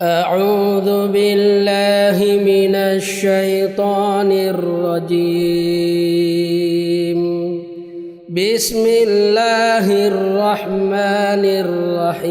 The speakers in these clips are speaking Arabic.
أعوذ بالله من الشيطان الرجيم. بسم الله الرحمن الرحيم.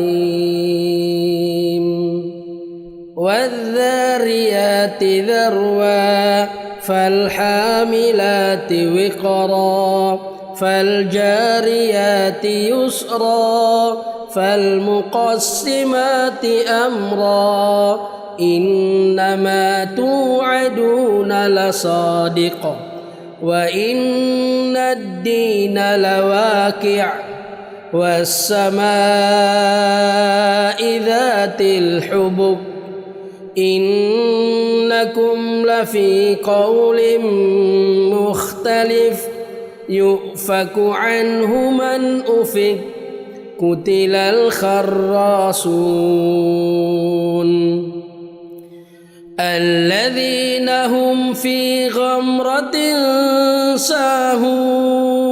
والذاريات ذروا فالحاملات وقرا فالجاريات يسرا فالمقسمات أمرا إنما توعدون لصادق وإن الدين لواقع والسماء ذات الحبك إنكم لفي قول مختلف يؤفك عنه من أفك قتل الخراصون الذين هم في غمرة ساهون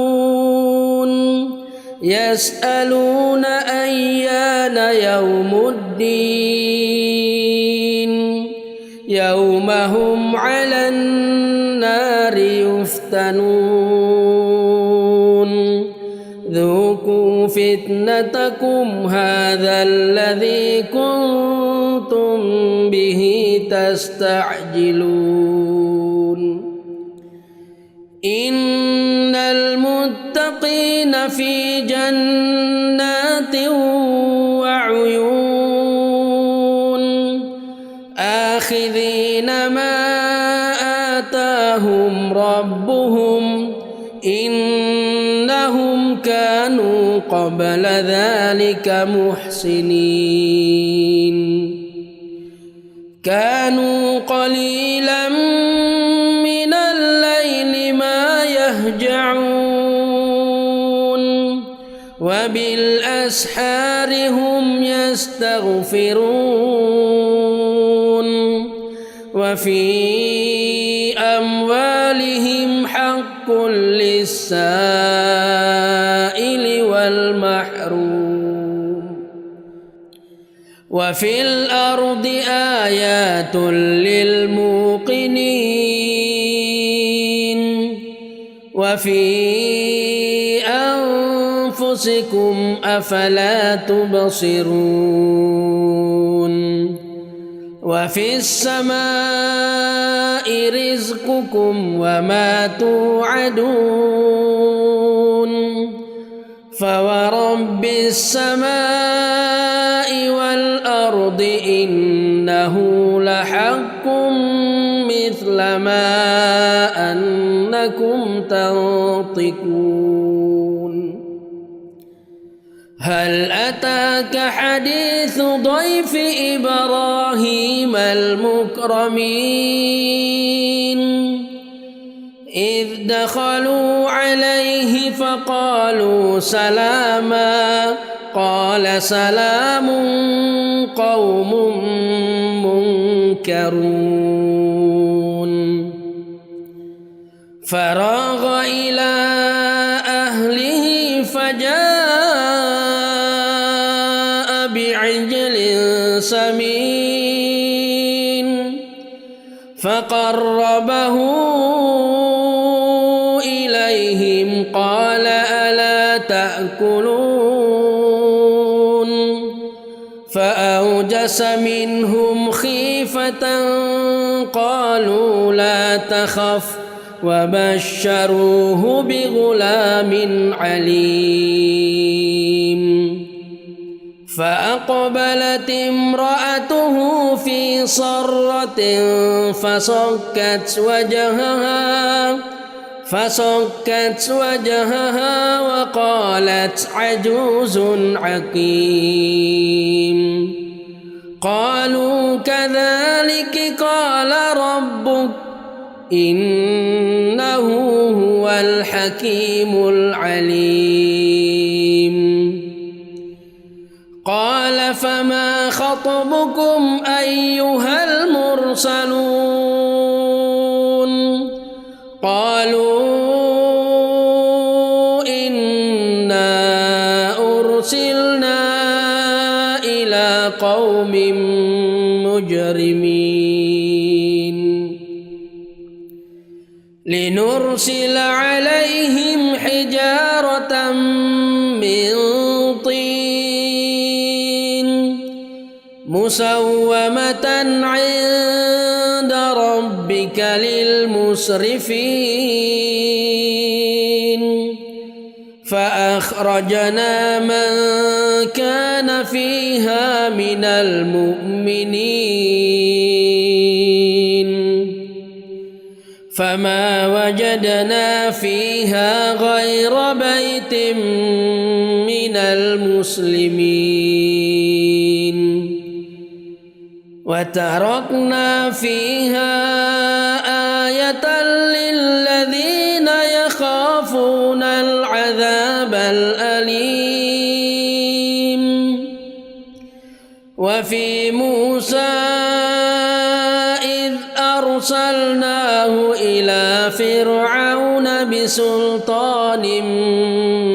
يسألون أيان يوم الدين يوم هم على النار يفتنون ذوقوا فتنتكم هذا الذي كنتم به تستعجلون إن المتقين في جنات وعيون آخذين ما آتاهم ربهم إنهم كانوا قبل ذلك محسنين كانوا قليلا من الليل ما يهجعون وبالأسحار هم يستغفرون وفي أموالهم حق للسائل والمحروم وفي الأرض آيات للموقنين وفي أنفسكم أفلا تبصرون وفي السماء رزقكم وما توعدون فورب السماء والأرض إنه لحق مثل ما أنكم تنطقون هل أتاك حديث ضيف إبراهيم المكرمين إذ دخلوا عليه فقالوا سلاما قال سلام قوم منكرون فراغ إلى أهله فجاء بعجل سمين فقربه إليهم قال ألا تأكلون فأوجس منهم خيفة قالوا لا تخف وبشروه بغلام عليم فأقبلت امرأته في صرة فصكت وجهها وقالت عجوز عقيم قالوا كذلك قال ربك إنه هو الحكيم العليم قال فما خطبكم أيها المرسلون قالوا إنا أرسلنا إلى قوم المجرمين لنرسل عليهم حجارة من طين مسومة عند ربك للمسرفين فأخرجنا من كان فيها من المؤمنين فما وجدنا فيها غير بيت من المسلمين وتركنا فيها آية للذين يخافون العذاب الأليم وفي موسى إذ أرسلناه إلى فرعون بسلطان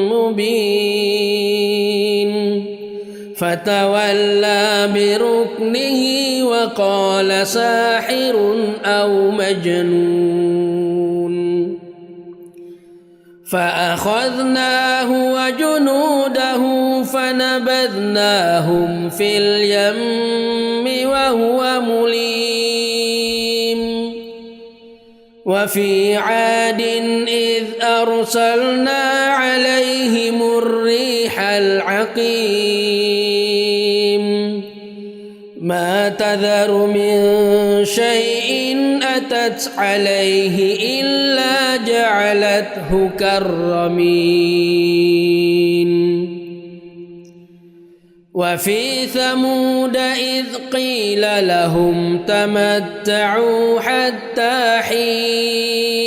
مبين فتولى بركنه وقال ساحر أو مجنون فأخذناه وجنوده فنبذناهم في اليم وهو مليم وفي عاد إذ أرسلنا عليهم الريح العقيم ما تذر من شيء أتت عليه إلا جعلته كالرميم وفي ثمود إذ قيل لهم تمتعوا حتى حين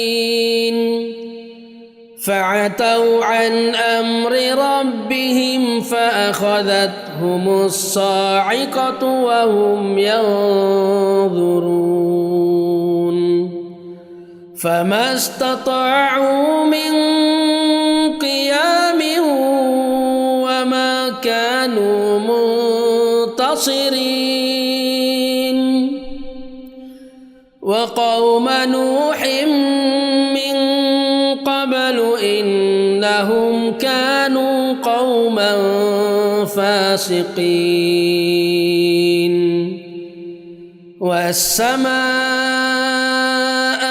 فعتوا عن أمر ربهم فأخذتهم الصاعقة وهم ينظرون فما استطاعوا من قيام وما كانوا منتصرين وقوم نوح من قبل إنهم كانوا قوما فاسقين والسماء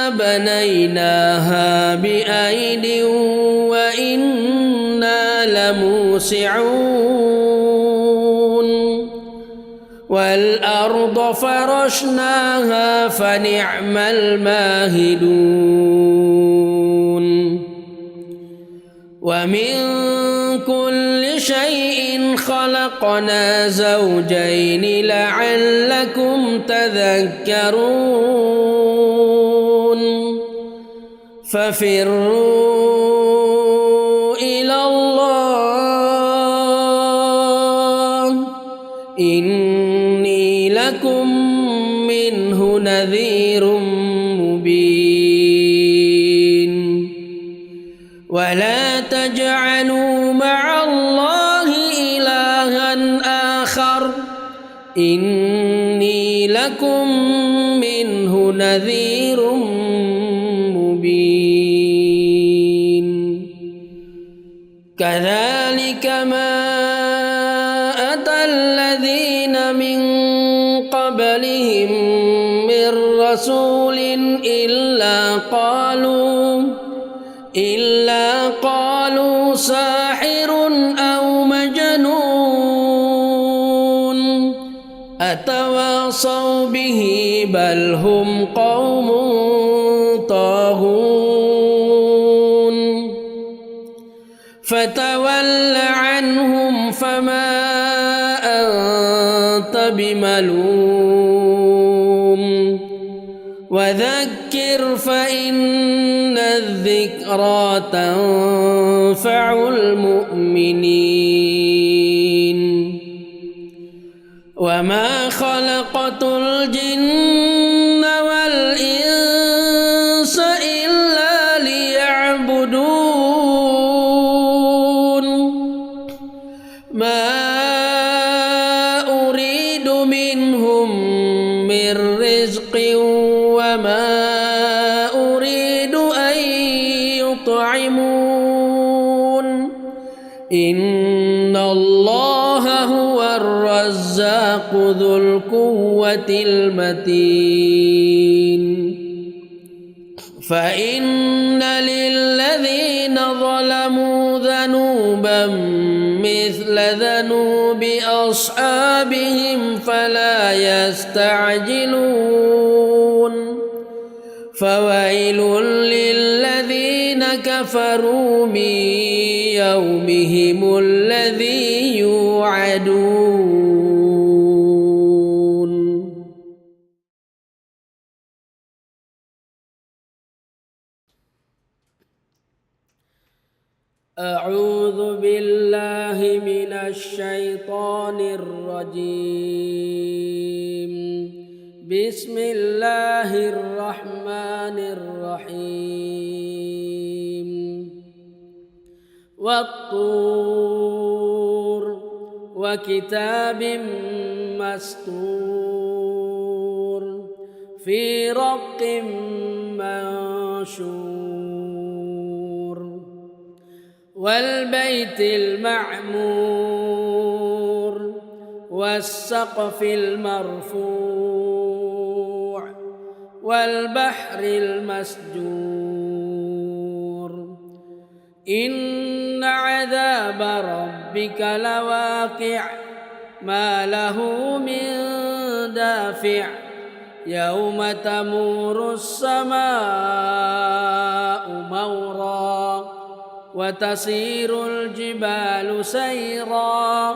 بنيناها بأيد وإنا لموسعون والأرض فرشناها فنعم الماهدون ومن كل شيء خلقنا زوجين لعلكم تذكرون ففروا إلى الله إني لكم منه نذير مبين ولا تجعلوا مع الله إلها آخر إني لكم منه نذير مبين كذلك ما أتى الذين من قبلهم من رسول إلا قالوا ساحر أو مجنون أتواصوا به بل هم قوم طاغون فتول عنهم فما أنت بملوم وذكر فإن الذكرى تنفع المؤمنين وما خلقت الجن والإنس إلا ليعبدون ما أريد منهم إن الله هو الرزاق ذو القوة المتين فإن للذين ظلموا ذنوبا مثل ذنوب أصحابهم فلا يستعجلون فويل للذين كفروا من يومهم الذي يوعدون. أعوذ بالله من الشيطان الرجيم. بسم الله الرحمن الرحيم. والطور وكتاب مسطور في رق منشور والبيت المعمور والسقف المرفوع والبحر المسجور إن عذاب ربك لواقع ما له من دافع يوم تمور السماء مورا وتسير الجبال سيرا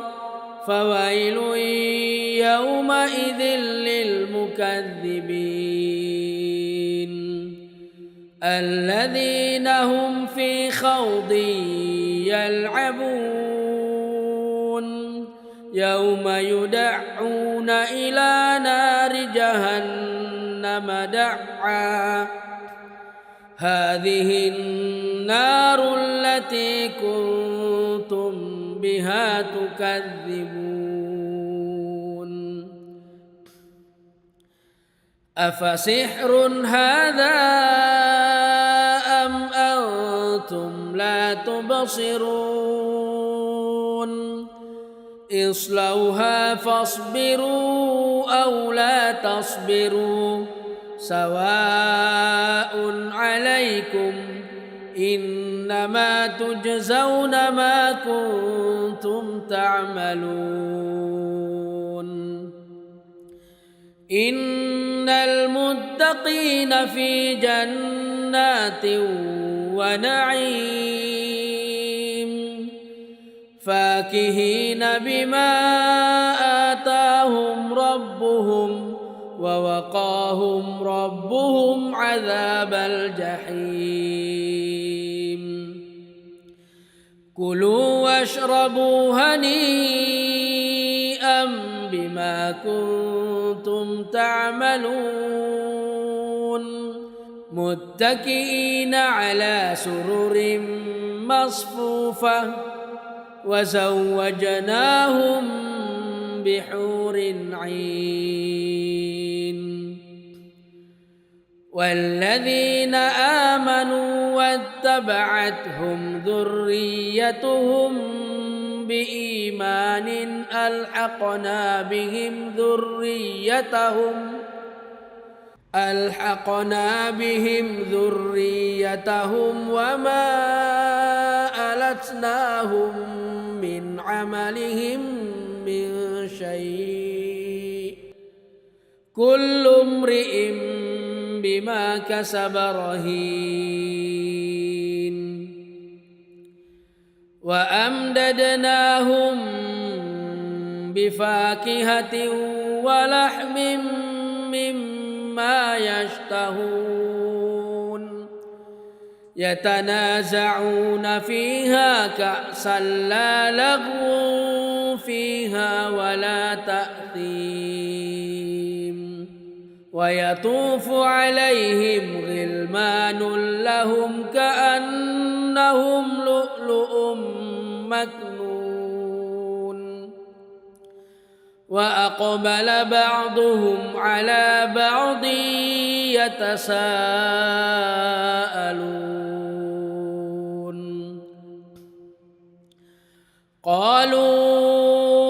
فويل يومئذ للمكذبين الذين هم في خوض يلعبون يوم يدعون إلى نار جهنم دعا هذه النار التي كنتم بها تكذبون أفسحر هذا أم أنتم لا تبصرون اصلوها فاصبروا أو لا تصبروا سواء عليكم إنما تجزون ما كنتم تعملون إن المتقين في جنات ونعيم فاكهين بما آتاهم ربهم ووقاهم ربهم عذاب الجحيم كلوا واشربوا هنيئا بما كنتم تعملون متكئين على سرر مصفوفة وزوجناهم بحور عين والذين آمنوا واتبعتهم ذريتهم بإيمان ألحقنا بهم ذريتهم وما ألتناهم من عملهم من شيء كل امرئ بما كسب رهين وأمددناهم بفاكهة ولحم مما يشتهون يتنازعون فيها كأسا لا لغو فيها ولا تأثيم ويطوف عليهم غلمان لهم كأنهم لؤلؤ مكنون وأقبل بعضهم على بعض يتساءلون قالوا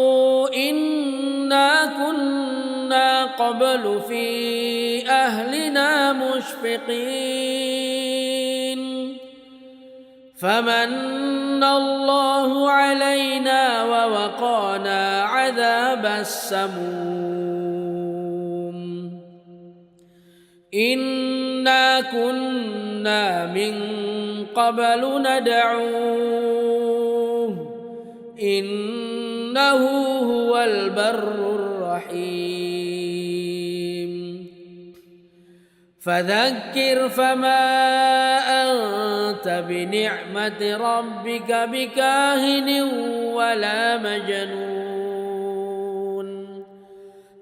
إنا كنا قبل في أهلنا مشفقين فمن الله علينا ووقانا عذاب السموم إنا كنا من قبل ندعوه إنه هو البر الرحيم فذكر فما أنت بنعمة ربك بكاهن ولا مجنون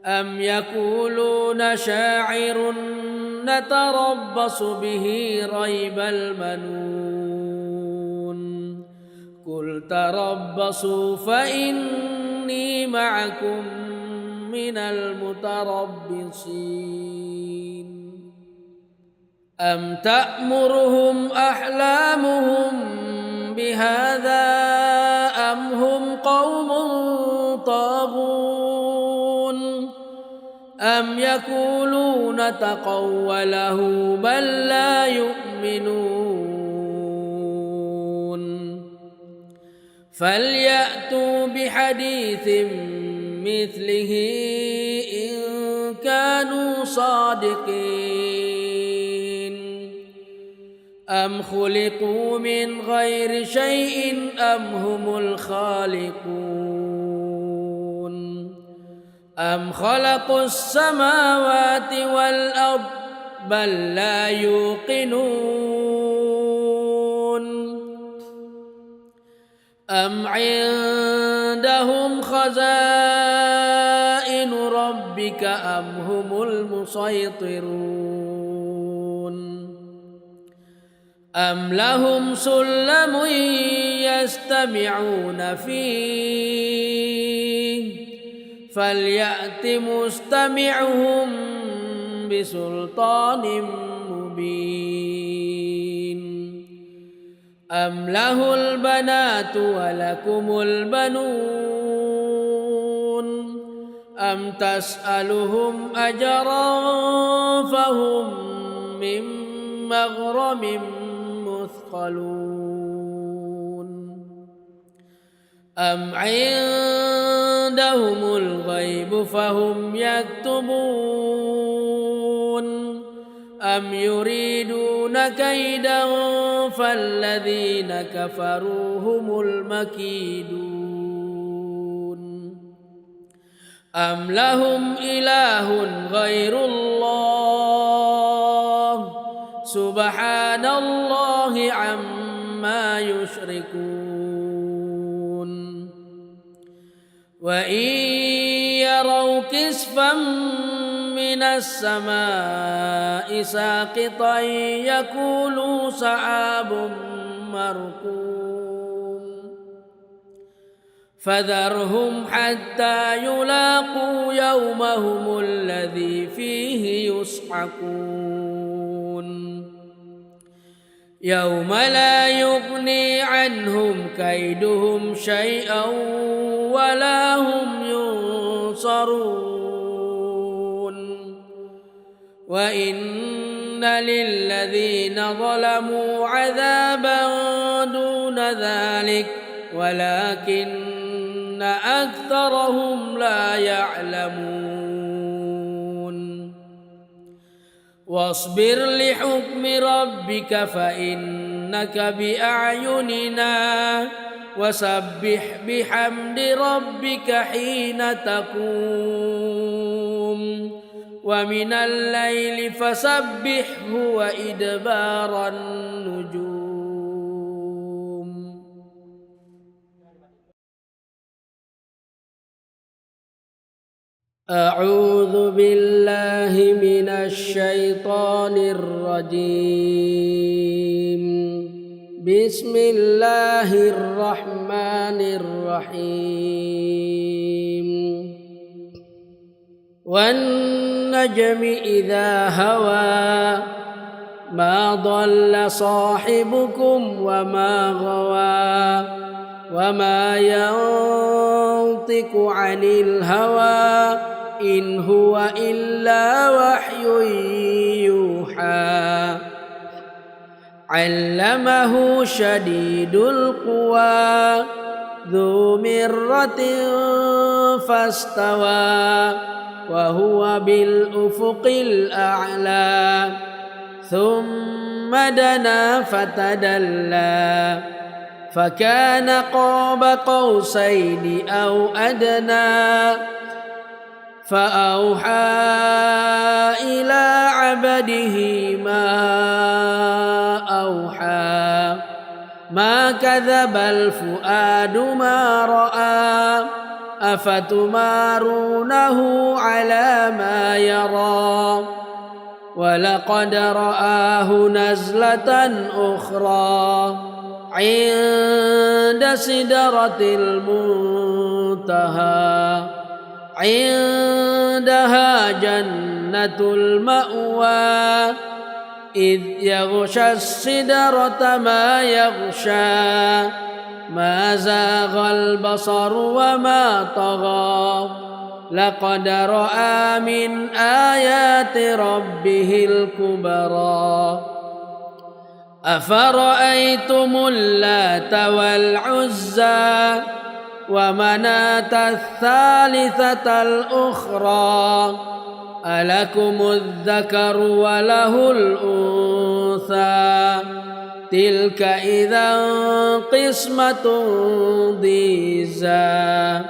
أم يقولون شاعر نتربص به ريب المنون قل تربصوا فإني معكم من المتربصين أم تأمرهم أحلامهم بهذا أم هم قوم طاغون أم يقولون تقوله بل لا يؤمنون فليأتوا بحديث مثله إن كانوا صادقين أم خلقوا من غير شيء أم هم الخالقون أم خلقوا السماوات والأرض بل لا يوقنون أم عندهم خزائن ربك أم هم المسيطرون أم لهم سلم يستمعون فيه فليأت مستمعهم بسلطان مبين أم له البنات ولكم البنون أم تسألهم أجرا فهم من مغرم مثقلون أم عندهم الغيب فهم يكتبون أم يريدون كيدا فالذين كفروا هم المكيدون أم لهم إله غير الله سبحان الله عما يشركون وإن يروا كسفا من السماء ساقطا يقولوا سحاب مركوم فذرهم حتى يلاقوا يومهم الذي فيه يصعقون يوم لا يغني عنهم كيدهم شيئا ولا هم ينصرون وإن للذين ظلموا عذابا دون ذلك ولكن أكثرهم لا يعلمون واصبر لحكم ربك فإنك بأعيننا وسبح بحمد ربك حين تقوم ومن الليل فسبحه وإدبار النجوم. أعوذ بالله من الشيطان الرجيم. بسم الله الرحمن الرحيم. والنجم إذا هوى ما ضل صاحبكم وما غوى وما ينطق عن الهوى إن هو إلا وحي يوحى علمه شديد القوى ذو مرة فاستوى وهو بالأفق الأعلى ثم دنا فتدلى فكان قاب قوسين أو أدنى فأوحى إلى عبده ما أوحى ما كذب الفؤاد ما رأى أفتمارونه على ما يرى ولقد رآه نزلة أخرى عند سدرة المنتهى عندها جنة المأوى إذ يغشى السدرة ما يغشى ما زاغ البصر وما طغى لقد رأى من آيات ربه الكبرى أفرأيتم اللات والعزى ومناة الثالثة الأخرى ألكم الذكر وله الأنثى تلك إذا قسمة ضيزى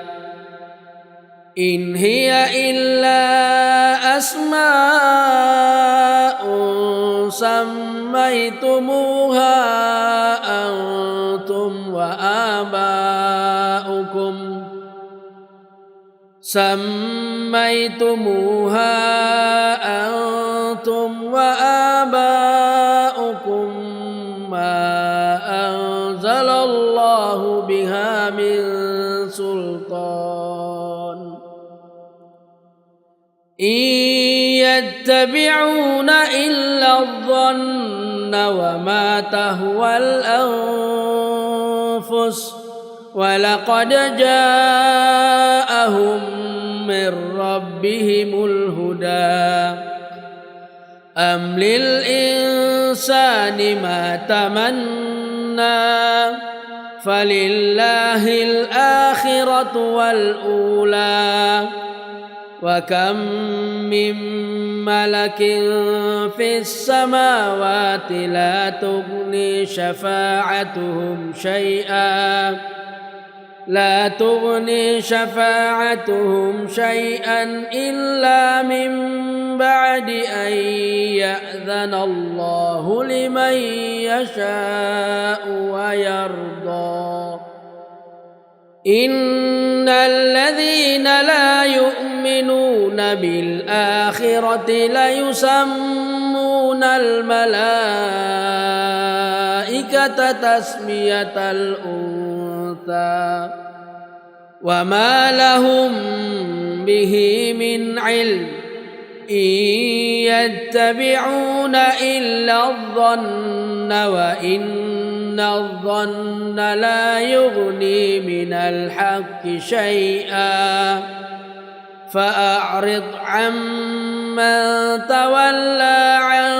إن هي إلا أسماء سميتموها أنتم وآباؤكم ما أنزل الله بها من سلطان إن يتبعون إلا الظن وما تهوى الأنفس ولقد جاءهم من ربهم الهدى أم للإنسان ما تمنى فلله الآخرة والأولى وكم من ملك في السماوات لا تغني شفاعتهم شيئا إلا من بعد أن يأذن الله لمن يشاء ويرضى إن الذين لا يؤمنون بالآخرة ليسمون الملائكة تسمية الأنثى وما لهم به من علم إن يتبعون إلا الظن وإن الظن لا يغني من الحق شيئا فأعرض عمن تولى عن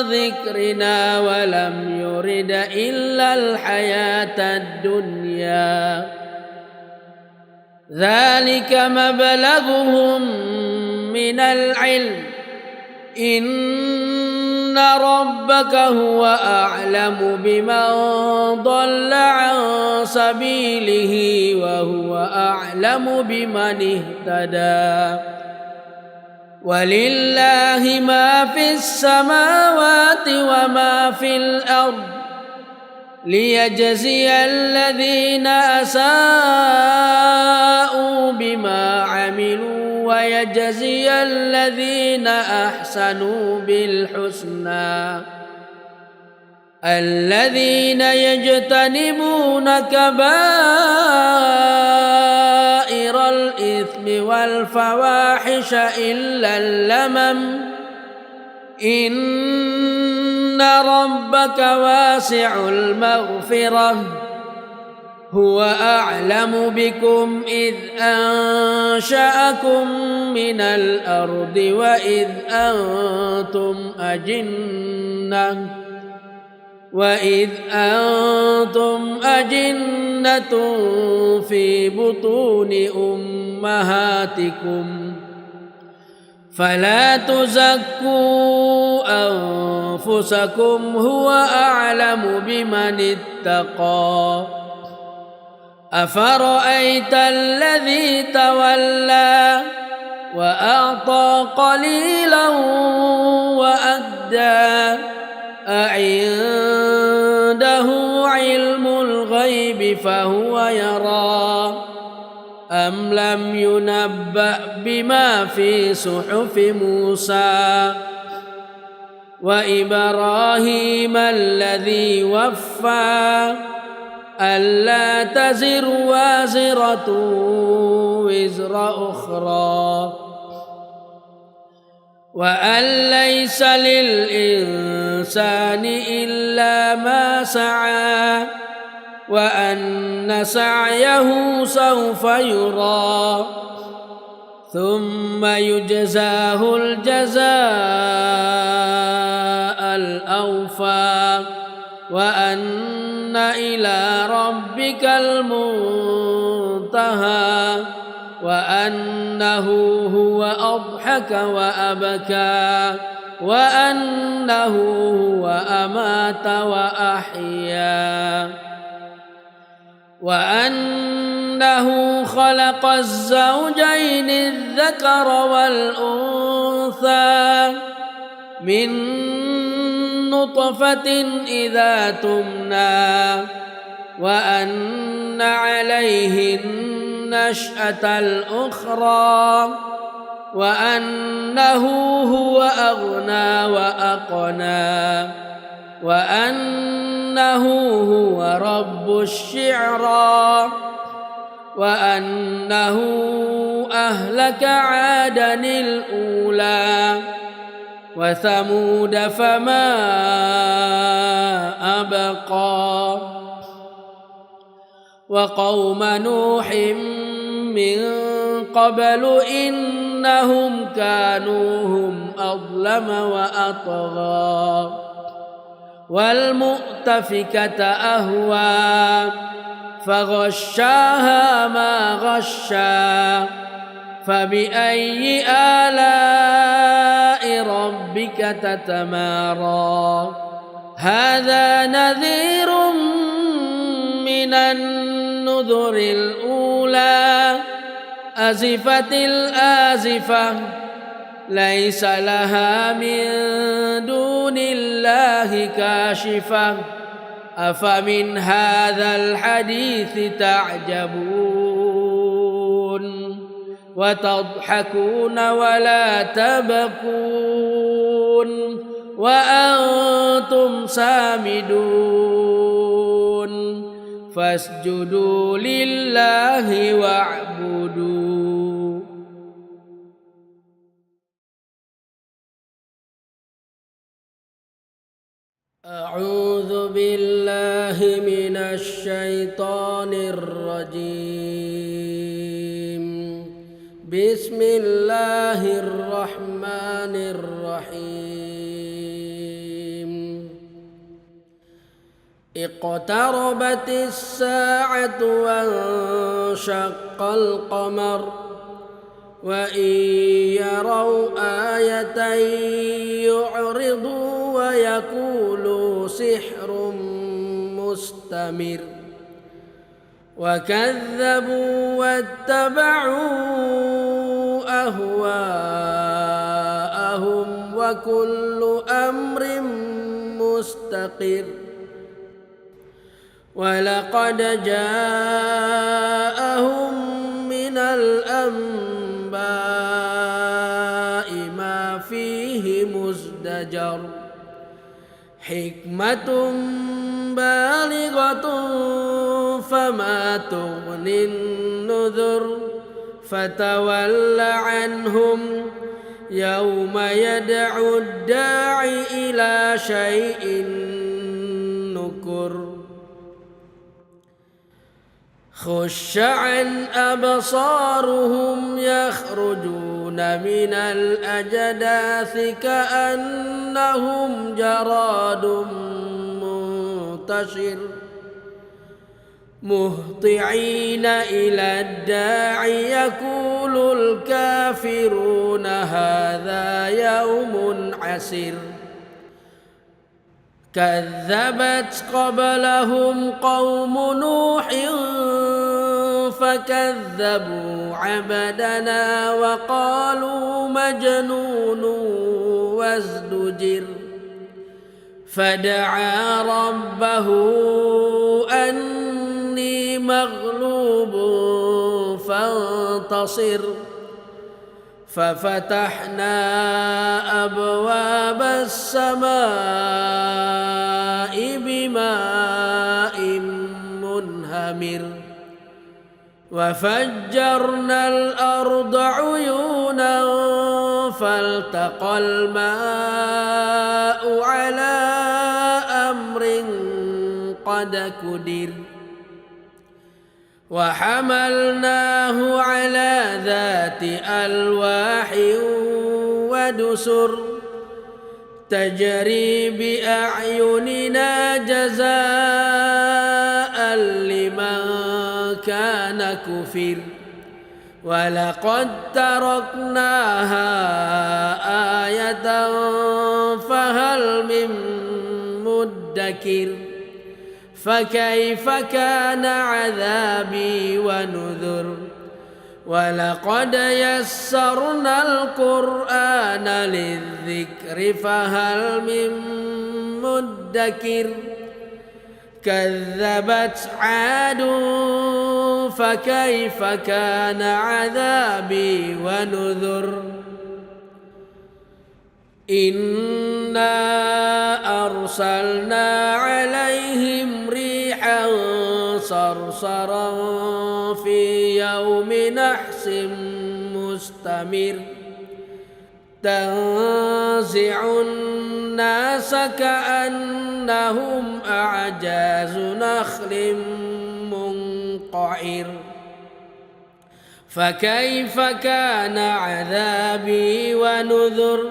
ذكرنا ولم يرد إلا الحياة الدنيا ذلك مبلغهم من العلم إن ربك هو أعلم بمن ضل عن سبيله وهو أعلم بمن اهتدى ولله ما في السماوات وما في الأرض ليجزي الذين أساءوا بما عملوا ويجزي الذين أحسنوا بالحسنى الذين يجتنبون كبائر الإثم والفواحش إلا اللمم إن ربك واسع المغفرة هو أعلم بكم إذ أنشأكم من الأرض وإذ أنتم أجنة في بطون أمهاتكم فلا تزكوا أنفسكم هو أعلم بمن اتقى أفرأيت الذي تولى وأعطى قليلا وأكدى أعنده علم الغيب فهو يرى أم لم ينبأ بما في صحف موسى وإبراهيم الذي وفى ألا تزر وازرة وزر أخرى وأن ليس للإنسان إلا ما سعى وأن سعيه سوف يرى ثم يجزاه الجزاء الأوفى وأن إلى ربك المنتهى وأنه هو أضحك وأبكى وأنه هو أمات وأحيا وأنه خلق الزوجين الذكر والأنثى من نطفة إذا تمنى وأن عليه النشأة الأخرى وأنه هو أغنى وأقنى وأنه هو رب الشعرى وأنه أهلك عادا الأولى وثمود فما أبقى وقوم نوح من قبل إنهم كانوا هم أظلم وأطغى والمؤتفكة أهوى فغشاها ما غشا فبأي آلاء ربك تتمارى هذا نذير من النذر الأولى أزفت الآزفة ليس لها من دون الله كاشفة أفمن هذا الحديث تعجبون وتضحكون ولا تبكون وأنتم سامدون فاسجدوا لله واعبدوا أعوذ بالله من الشيطان الرجيم بسم الله الرحمن الرحيم اقتربت الساعة وانشق القمر وإن يروا آية يعرضوا ويقولوا سحر مستمر وكذبوا واتبعوا أهواءهم وكل أمر مستقر ولقد جاءهم من الأنباء ما فيه مزدجر حكمة بالغة فما تغني النذر فتول عنهم يوم يدعو الداعي إلى شيء نكر خش عن أبصارهم يخرجون من الأجداث كأنهم جراد منتشر مهطعين إلى الداع يقول الكافرون هذا يوم عسر كذبت قبلهم قوم نوح فكذبوا عبدنا وقالوا مجنون وازدجر فدعا ربه أني مغلوب فانتصر ففتحنا أبواب السماء بماء منهمر وفجرنا الأرض عيونا فالتقى الماء على أمر قد قدر وحملناه على ذات ألواح ودسر تجري بأعيننا جزاء لمن كان كفر ولقد تركناها آية فهل من مدكر فكيف كان عذابي ونذر ولقد يسرنا القرآن للذكر فهل من مدكر كذبت عاد فكيف كان عذابي ونذر إنا أرسلنا عليهم ريحا صرصرا في يوم نحس مستمر تنزع الناس كأنهم أعجاز نخل منقعر فكيف كان عذابي ونذر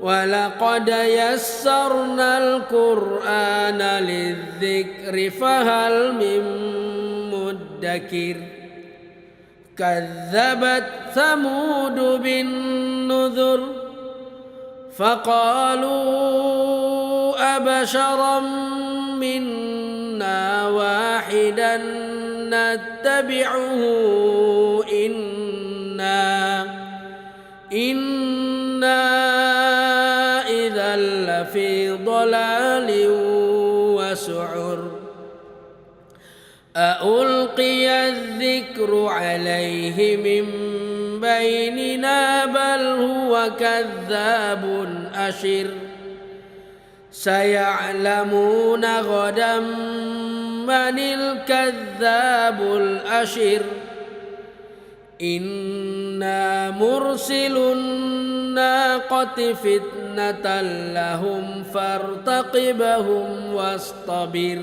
ولقد يسرنا القرآن للذكر فهل من مدكر كذبت ثمود بالنذر فقالوا أبشرا منا واحدا نتبعه إنا إذا لفي ضلال وسعر أألقي الذكر عليه من بيننا بل هو كذاب أشر سيعلمون غدا من الكذاب الأشر إنا مرسل الناقة فتنة لهم فارتقبهم واصطبر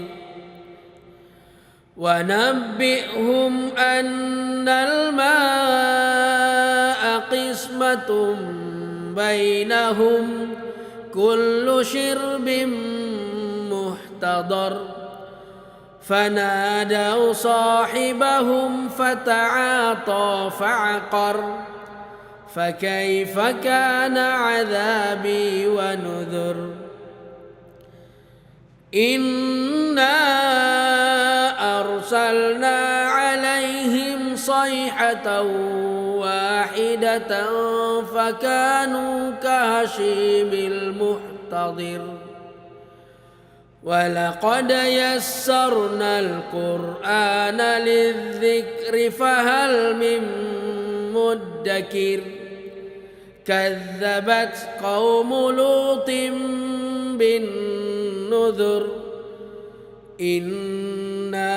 ونبئهم أن الماء قسمة بينهم كل شرب محتضر فنادوا صاحبهم فتعاطى فعقر فكيف كان عذابي ونذر إنا أرسلنا عليهم صيحة واحدة فكانوا كهشيم المحتضر ولقد يسرنا القرآن للذكر فهل من مدكر كذبت قوم لوط بالنذر إنا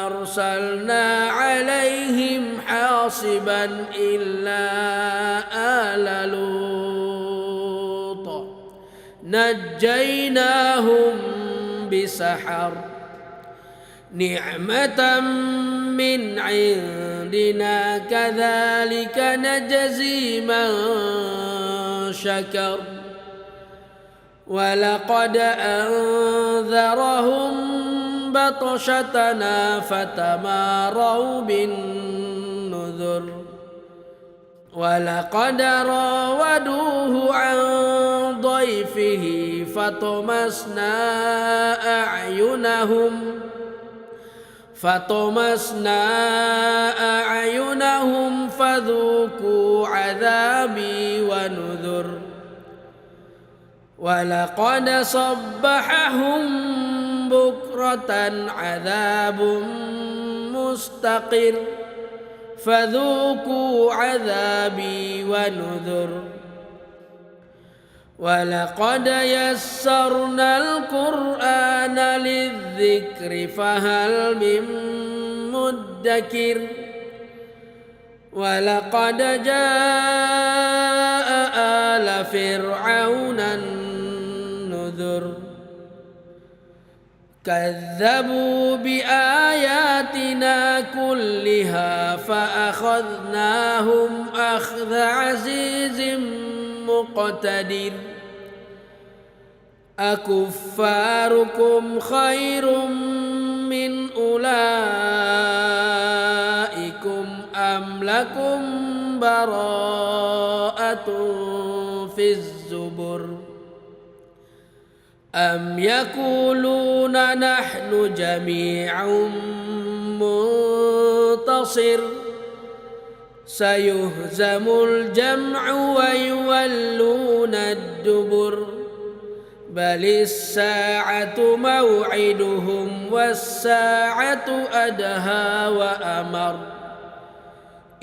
أرسلنا عليهم حاصبا إلا آل لوط نجيناهم بسحر نعمة من عندنا كذلك نجزي من شكر ولقد أنذرهم بطشتنا فتماروا بالنذر ولقد راودوه عن ضيفه فطمسنا أعينهم فذوقوا عذابي ونذر ولقد صبحهم بكرة عذاب مستقر فذوقوا عذابي ونذر ولقد يسرنا القرآن للذكر فهل من مدكر ولقد جاء آل فرعون النذر كذبوا بآياتنا كلها فأخذناهم أخذ عزيز مقتدر أكفاركم خير من أولئكم أم لكم براءة في الزبر أم يقولون نحن جميع منتصر سيهزم الجمع ويولون الدبر بل الساعة موعدهم والساعة أدهى وأمر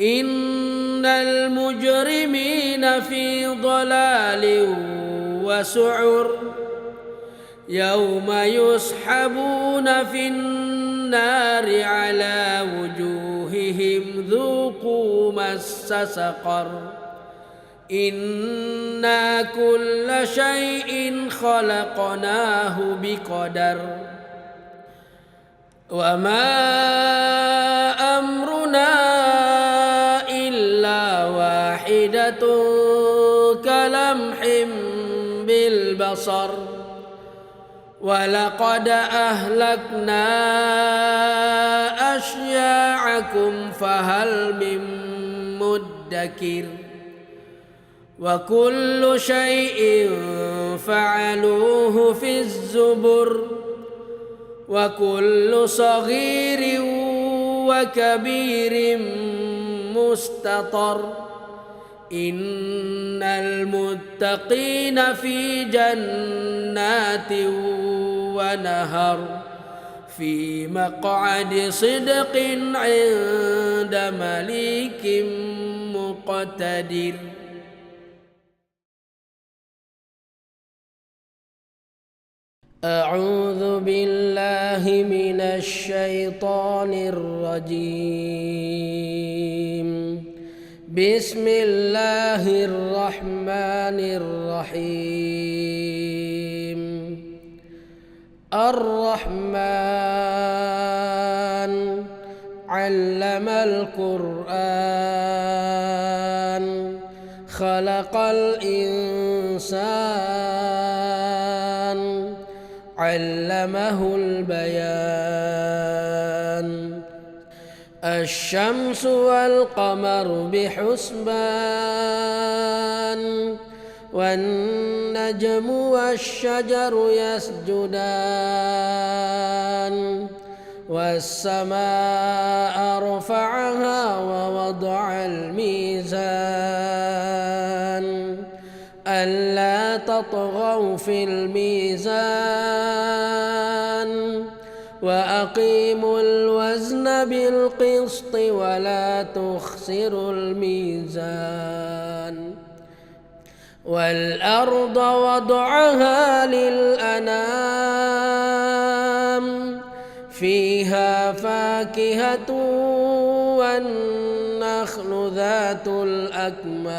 إن المجرمين في ضلال وسعر يوم يسحبون في النار على وجوههم ذوقوا مس سقر إنا كل شيء خلقناه بقدر وما أمرنا إلا واحدة كلمح بالبصر ولقد أهلكنا أشياعكم فهل من مدكر وكل شيء فعلوه في الزبر وكل صغير وكبير مستطر إن المتقين في جنات ونهر في مقعد صدق عند مليك مقتدر أعوذ بالله من الشيطان الرجيم بسم الله الرحمن الرحيم الرحمن علم القرآن خلق الإنسان علمه البيان الشمس والقمر بحسبان والنجم والشجر يسجدان والسماء رفعها ووضع الميزان ألا تطغوا في الميزان وأقيموا الوزن بالقسط ولا تخسروا الميزان والأرض وضعها للأنام فيها فاكهة والنخل ذات الأكمام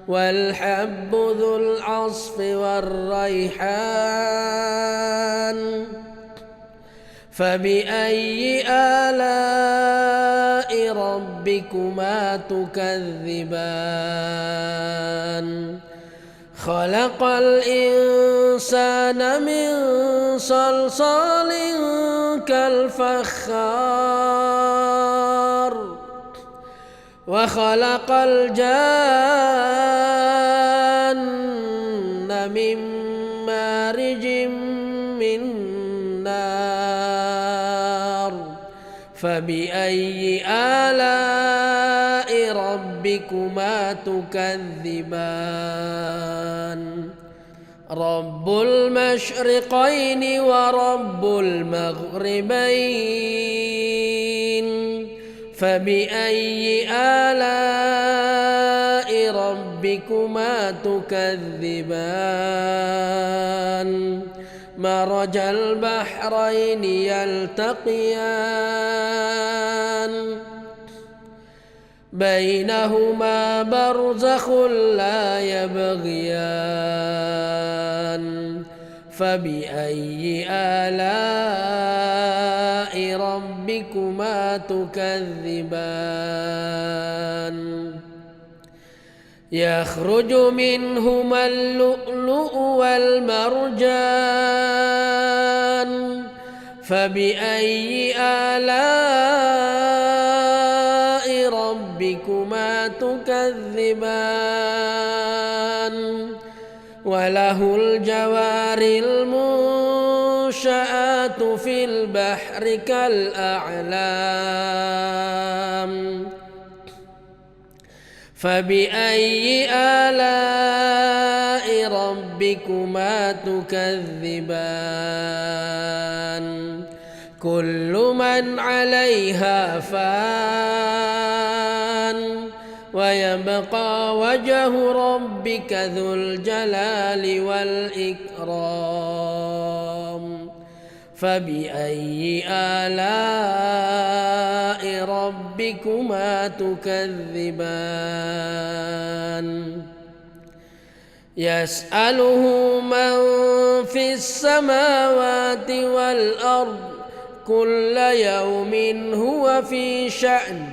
والحب ذو العصف والريحان فبأي آلاء ربكما تكذبان خلق الإنسان من صلصال كالفخار وخلق الجان من مارج من نار فبأي آلاء ربكما تكذبان رب المشرقين ورب المغربين فبأي آلاء ربكما تكذبان مرج البحرين يلتقيان بينهما برزخ لا يبغيان فبأي آلاء ربكما تكذبان يخرج منهما اللؤلؤ والمرجان فبأي آلاء ربكما تكذبان وله الجوار المنشآت في البحر كالأعلام فبأي آلاء ربكما تكذبان كل من عليها فان ويبقى وجه ربك ذو الجلال والإكرام فبأي آلاء ربكما تكذبان يسأله من في السماوات والأرض كل يوم هو في شأن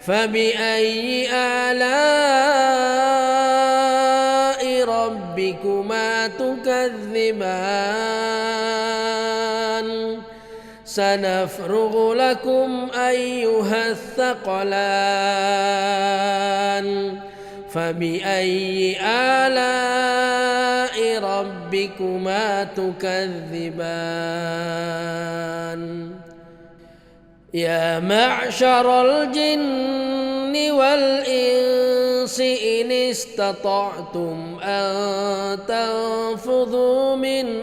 فبأي آلاء ربكما تكذبان سنفرغ لكم أيها الثقلان فبأي آلاء ربكما تكذبان يا معشر الجن والإنس إن استطعتم أن تنفذوا من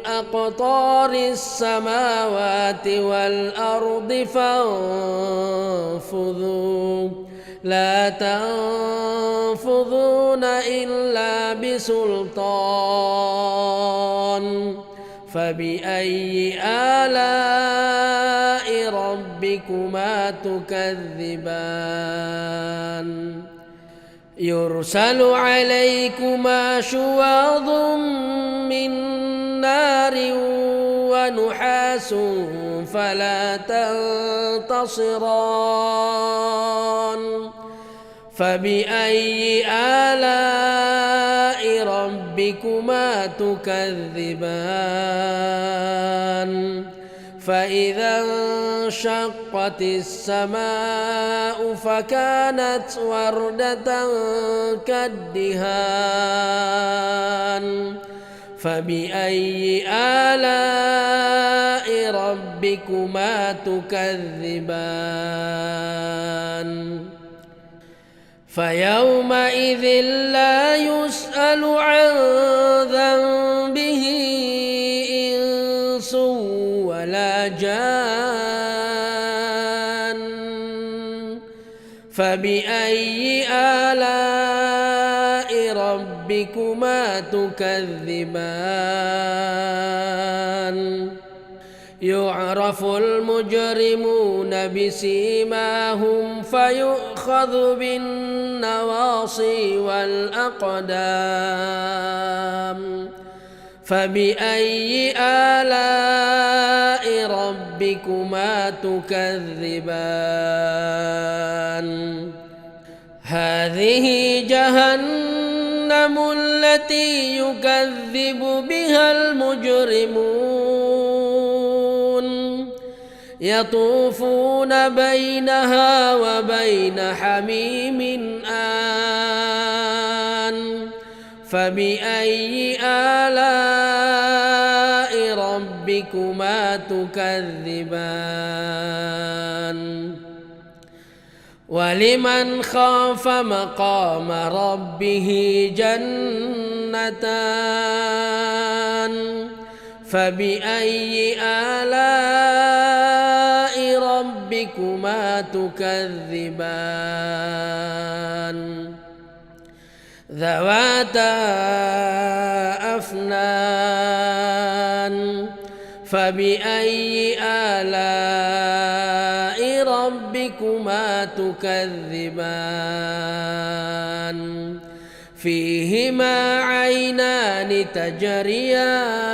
أقطار السماوات والأرض فانفذوا لا تنفذون إلا بسلطان فبأي آلاء ربكما تكذبان يرسل عليكما شواظ من نار ونحاس فلا تنتصران فبأي آلاء ربكما تكذبان فإذا انشقت السماء فكانت وردة كالدهان فبأي آلاء ربكما تكذبان فيومئذ لا يسأل عن ذنبه إنس ولا جان فبأي آلاء ربكما تكذبان يعرف المجرمون بسيماهم فيؤخذ بالنواصي والأقدام فبأي آلاء ربكما تكذبان هذه جهنم التي يكذب بها المجرمون يطوفون بينها وبين حميم آن فبأي آلاء ربكما تكذبان ولمن خاف مقام ربه جنتان فبأي آلاء ربكما تكذبان ذواتا أفنان فبأي آلاء ربكما تكذبان فيهما عينان تجريان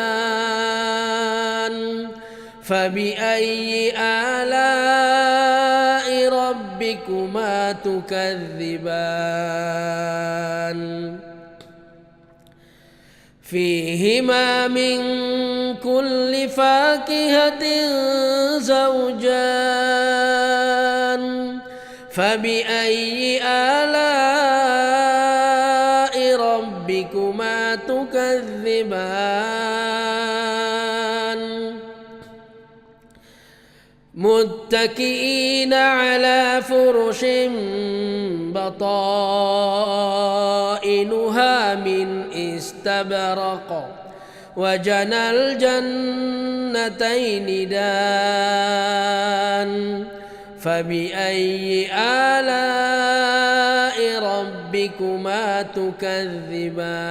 فبأي آلاء ربكما تكذبان فيهما من كل فاكهة زوجان فبأي آلاء ربكما تكذبان متكئين على فرش بطائنها من استبرق وجنى الجنتين دان فبأي آلاء ربكما تكذبان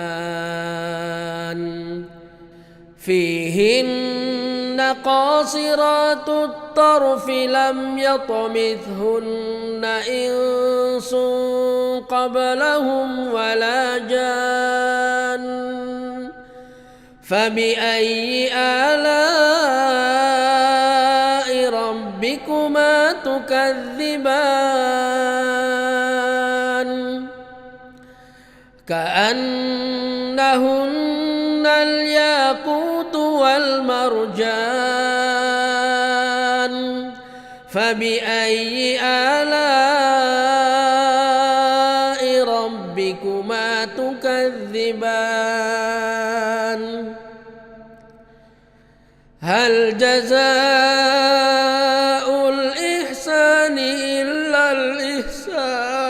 فيهن قاصرات الطرف لم يطمثهن إنس قبلهم ولا جان فبأي آلاء ربكما تكذبان كأنهن الياقوت والمرجان فبأي آلاء ربكما تكذبان هل جزاء الإحسان إلا الإحسان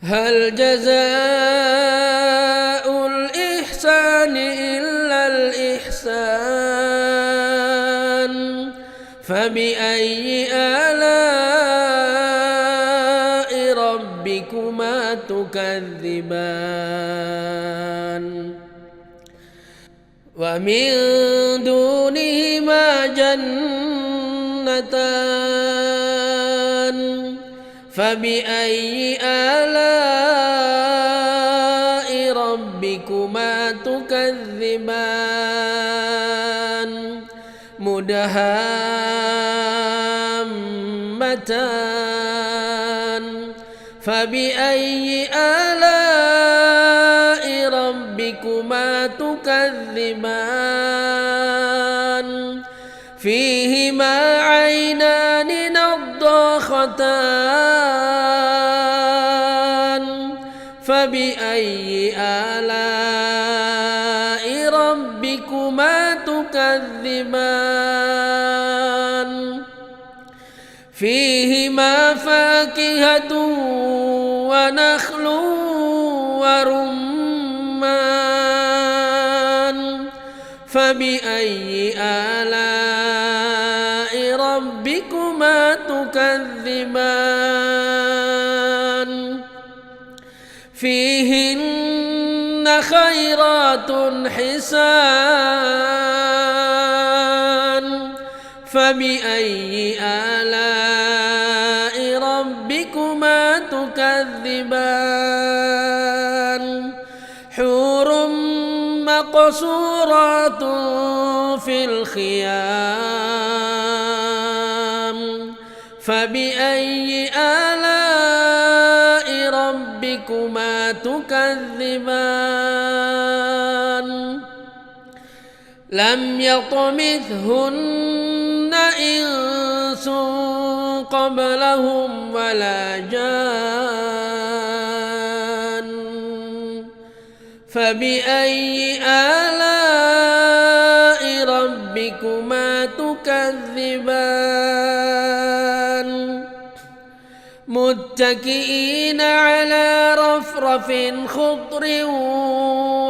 هل جزاء الإحسان إلا الإحسان فبأي آلاء ربكما تكذبان ومن دونهما جنتان فبأي آلاء ربكما تكذبان مدهامتان فبأي آلاء ربكما تكذبان فيهما عينان نضاختان فبأي آلاء ربكما تكذبان فيهما فاكهة ونخل ورمان فبأي آلاء تكذبان فيهن خيرات حسان فبأي آلاء ربكما تكذبان حور مقصورات في الخيام فبأي آلاء ربكما تكذبان لم يطمثهن إنس قبلهم ولا جان فبأي آلاء ربكما تكذبان متكئين على رفرف خضر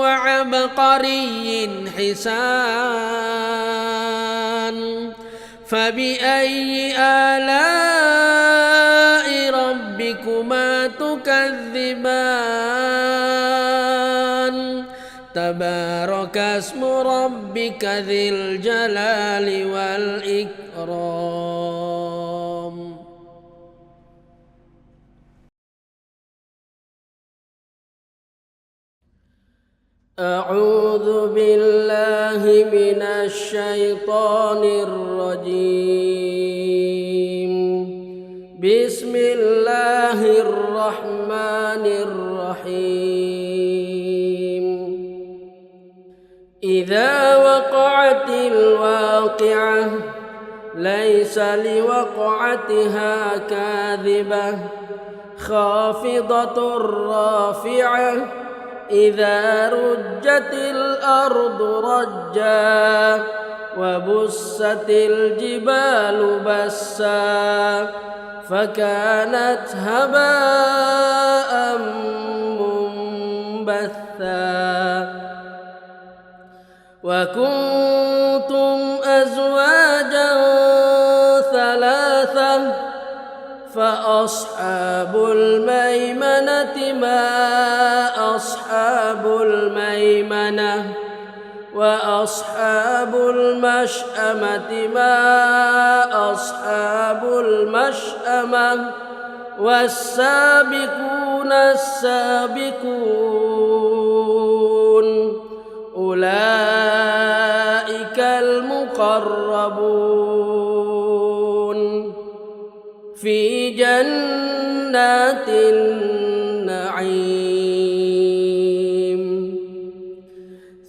وعبقري حسان فبأي آلاء ربكما تكذبان تبارك اسم ربك ذي الجلال والإكرام. أعوذ بالله من الشيطان الرجيم. بسم الله الرحمن الرحيم. إذا وقعت الواقعة ليس لوقعتها كاذبة خافضة رافعة إذا رجت الأرض رجا وبست الجبال بسا فكانت هباء منبثا وكنتم أزواجا ثلاثة فأصحاب الميمنة ما أصحاب الميمنة وأصحاب المشأمة ما أصحاب المشأمة والسابقون السابقون أولئك المقربون في جنات النعيم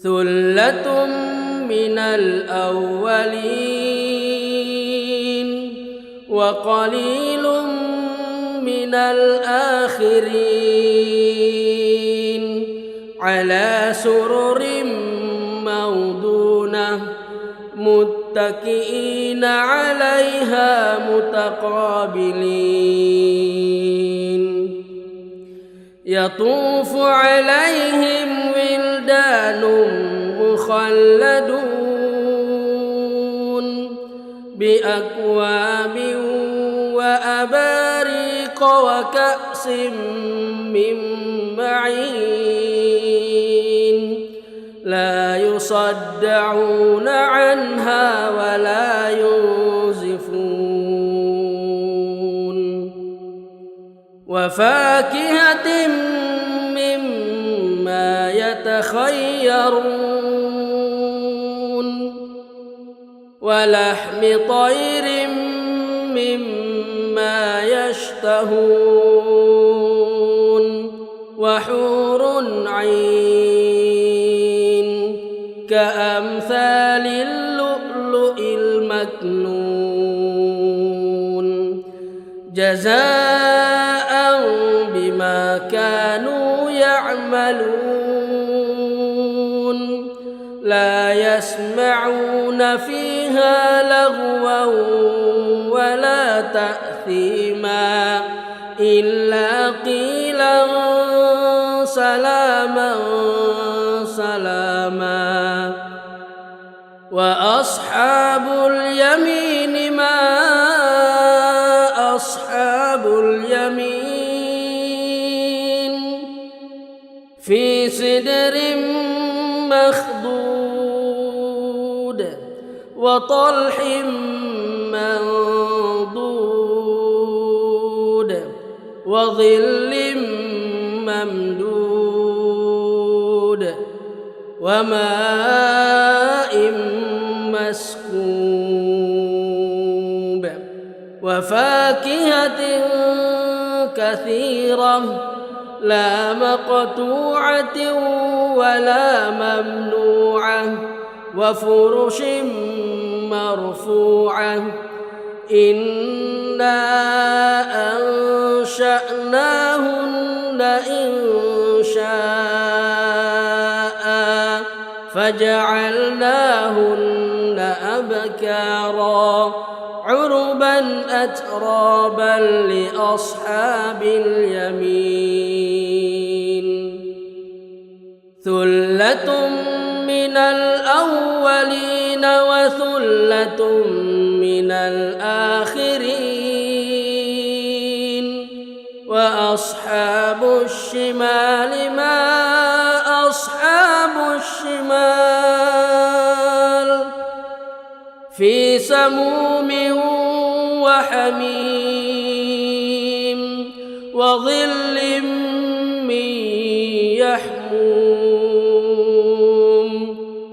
ثلة من الأولين وقليل من الآخرين على سرر موضونة متكئين عليها متقابلين يطوف عليهم ولدان مخلدون بأكواب وأباريق وكأس من معين لا يصدعون عنها ولا ينزفون وفاكهة مما يتخيرون ولحم طير مما يشتهون وحور عين كأمثال اللؤلؤ المكنون جزاء بما كانوا يعملون لا يسمعون فيها لغوا ولا تأثيما إلا قيلا سلاما سلاما وأصحاب اليمين ما أصحاب في سدر مخضود وطلح منضود وظل ممدود وماء مسكوب وفاكهة كثيرة لا مقطوعة ولا ممنوعة وفرش مرفوعة إنا أنشأناهن إنشاء فجعلناهن أبكارا عربا أترابا لأصحاب اليمين ثلة من الأولين وثلة من الآخرين وأصحاب الشمال ما أصحاب الشمال في سموم وحميم وظل من يحموم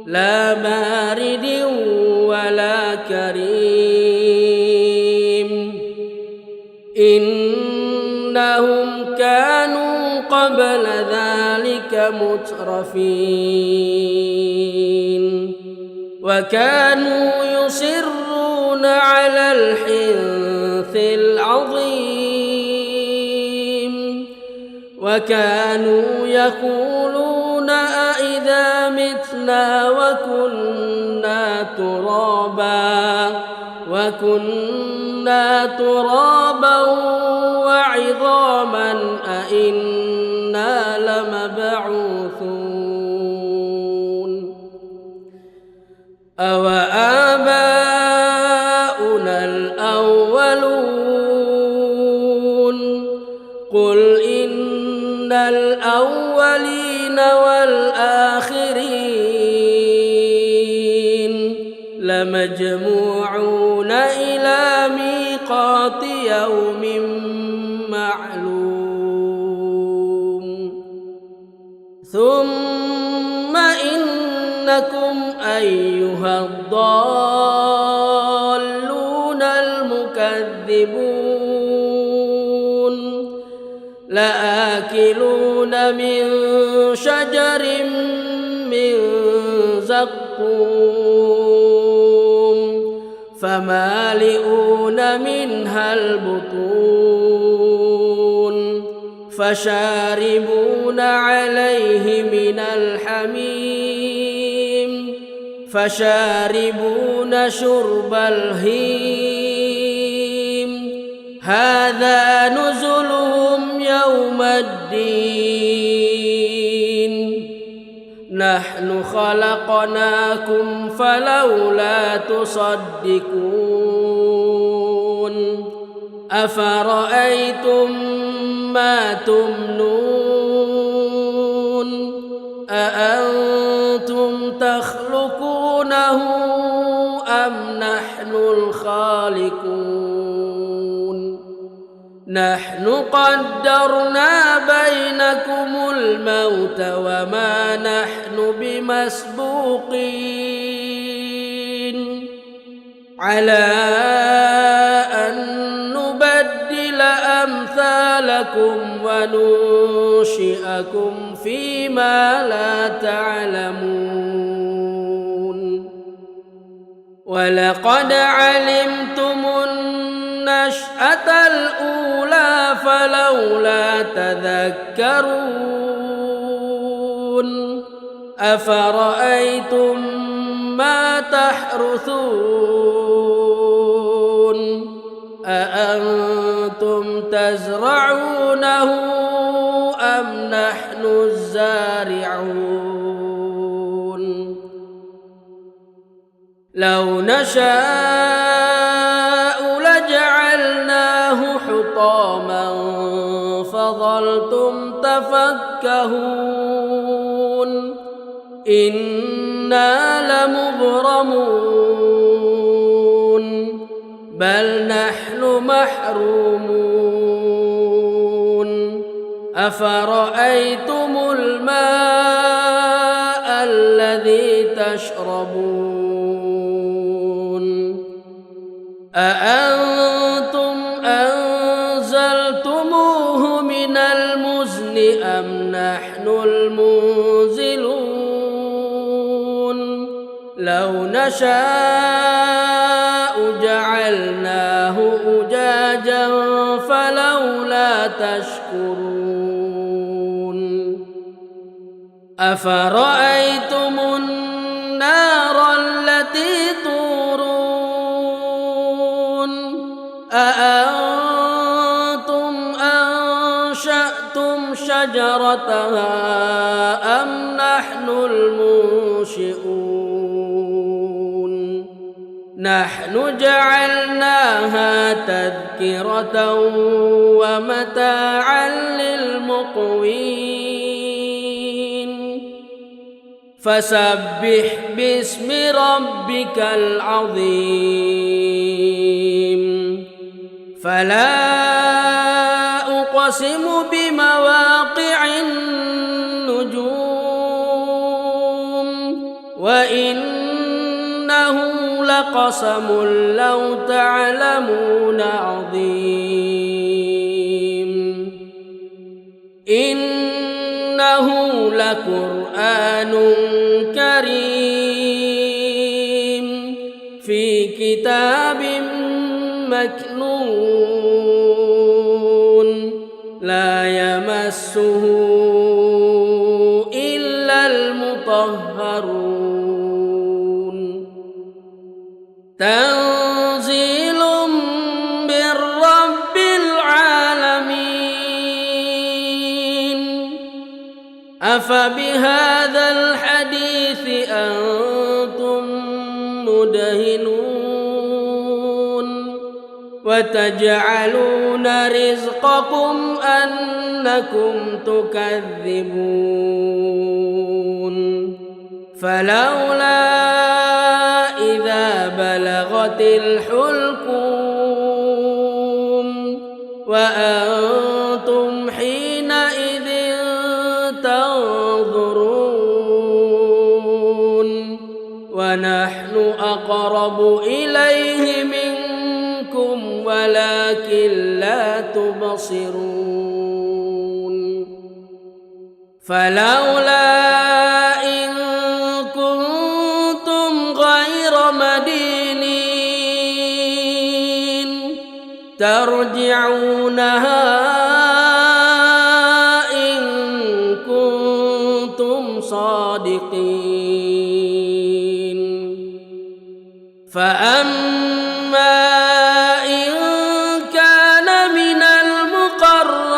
لا بارد ولا كريم إنهم كانوا قبل ذلك مترفين وكانوا يصرون على الحنث العظيم وكانوا يقولون أإذا متنا وكنا ترابا وعظاما أإنا لمبعوثون أوآباؤنا الأولون قل إن الأولين والآخرين لمجموعون إلى ميقات يوم معلوم ثم إنكم أيها الضالون المكذبون لآكلون من شجر من زقوم فمالئون منها البطون فشاربون عليه من الحميم فشاربون شرب الهيم هذا نزلهم يوم الدين نحن خلقناكم فلولا تصدقون أفرأيتم ما تمنون أأنتم تخلقونه أم نحن الخالقون نحن قدرنا بينكم الموت وما نحن بمسبوقين على أن نبدل أمثالكم وننشئكم فيما لا تعلمون ولقد علمتم النشأة الأولى فلولا تذكرون أفرأيتم ما تحرثون أأنتم تزرعونه أم نحن الزارعون لو نشاء لجعلناه حطاما فظلتم تفكهون إنا لمغرمون بل نحن محرومون أفرأيتم الماء الذي تشربون أأنتم أنزلتموه من المزن أم نحن المنزلون لو نشاء جعلناه أجاجا فلولا تشكرون أفرأيتم النار التي تورون أأنتم أنشأتم شجرتها أم نحن المنشئون نحن جعلناها تذكرة ومتاعا للمقوين فسبح باسم ربك العظيم فلا أقسم بمواقع النجوم وإنه لقسم لو تعلمون عظيم إنه لقرآن كريم في كتاب مكنون لا يمسه إلا المطهرون تنزيل من رب العالمين أفبهذا الحديث أنتم مدهنون وتجعلون رزقكم أنكم تكذبون فلولا إذا بلغت الحلقوم وأنتم حينئذ تنظرون ونحن أقرب إليه منكم ولكن لا تبصرون فلولا إن كنتم غير مدينين ترجعونها إن كنتم صادقين فأما إن كان من المقربين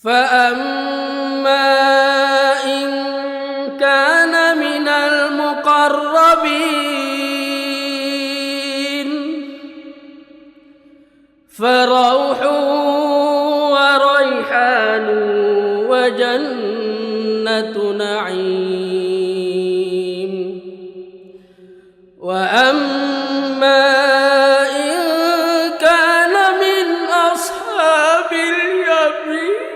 فأما إن كان من المقربين فروح وريحان وجنة نعيم وأما إن كان من أصحاب اليمين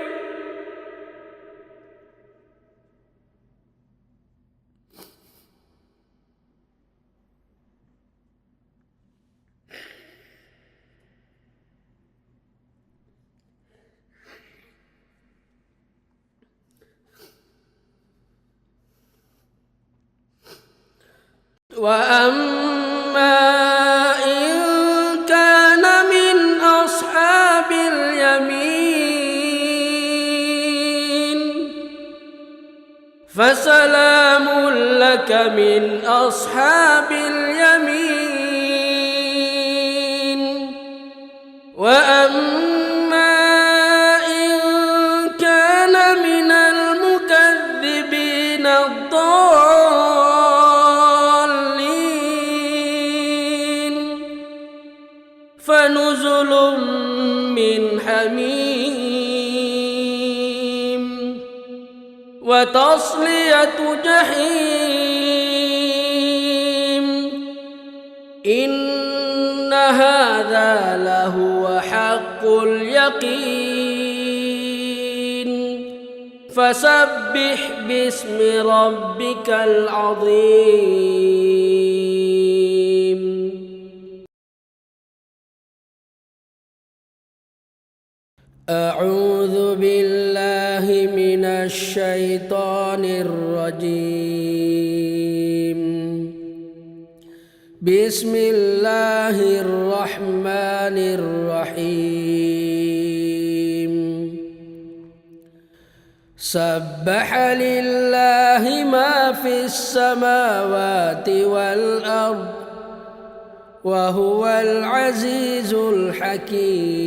وأما إن كان من أصحاب اليمين فسلام لك من أصحاب اليمين فنزل من حميم وتصلية جحيم إن هذا لهو حق اليقين فسبح باسم ربك العظيم. أعوذ بالله من الشيطان الرجيم. بسم الله الرحمن الرحيم. سبح لله ما في السماوات والأرض وهو العزيز الحكيم.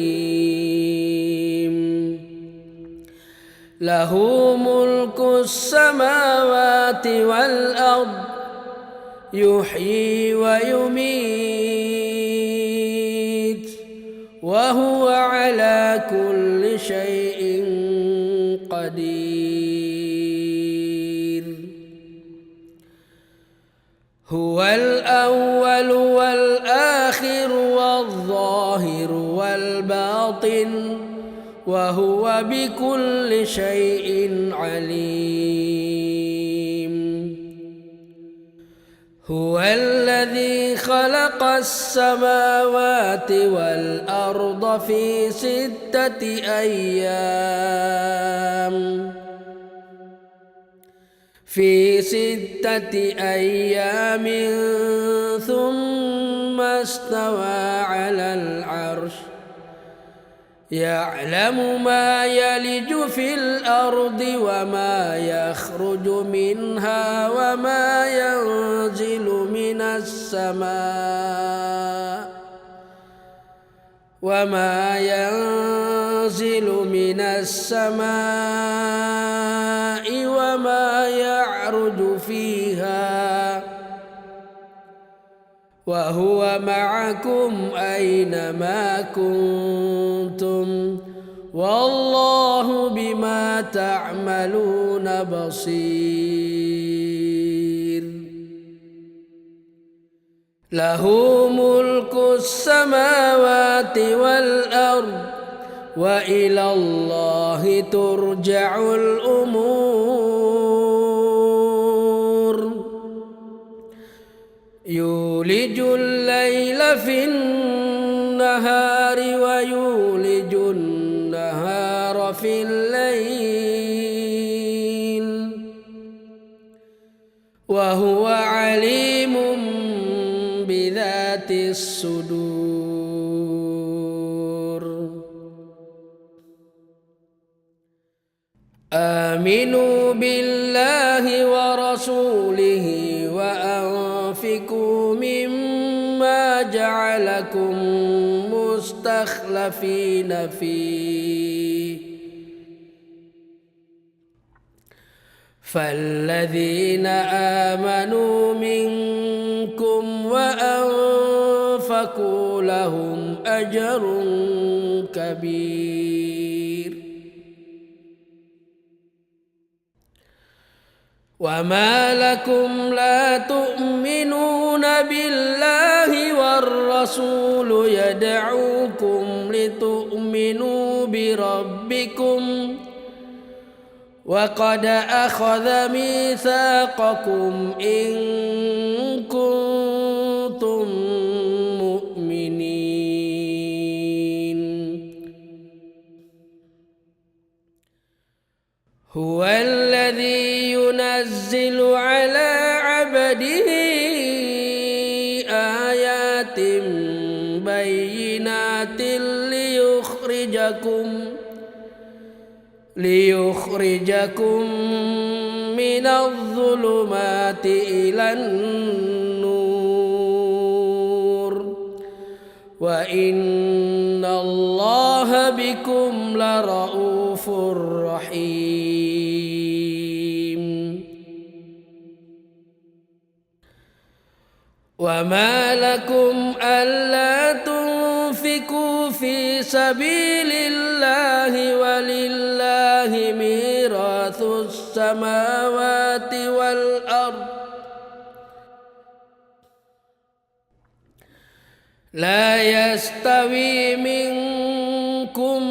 له ملك السماوات والأرض يحيي ويميت وهو على كل شيء قدير. هو الأول والآخر والظاهر والباطن وهو بكل شيء عليم. هو الذي خلق السماوات والأرض في 6 أيام ثم استوى على العرش يعلم ما يلج في الأرض وما يخرج منها وما ينزل من السماء وما يعرج فيها وهو معكم أينما كنتم والله بما تعملون بصير. له ملك السماوات والأرض وإلى الله ترجع الأمور. يولج الليل في النهار ويولج النهار في الليل وهو عليم بذات الصدور. آمنوا بالله ورسوله وأنفقوا مما جعلكم مستخلفين فيه فالذين آمنوا منكم وأنفقوا لهم أجر كبير. وما لكم لا تؤمنون بالله والرسول يدعوكم لتؤمنوا بربكم وقد أخذ ميثاقكم إن كنتم مؤمنين. هو الذي ينزل على عبده آيات بينات ليخرجكم من الظلمات إلى النور وإن الله بكم لرؤوف رحيم. وما لكم ألا تنفقوا في سبيل الله ولله ميراث السماوات والأرض لا يستوي منكم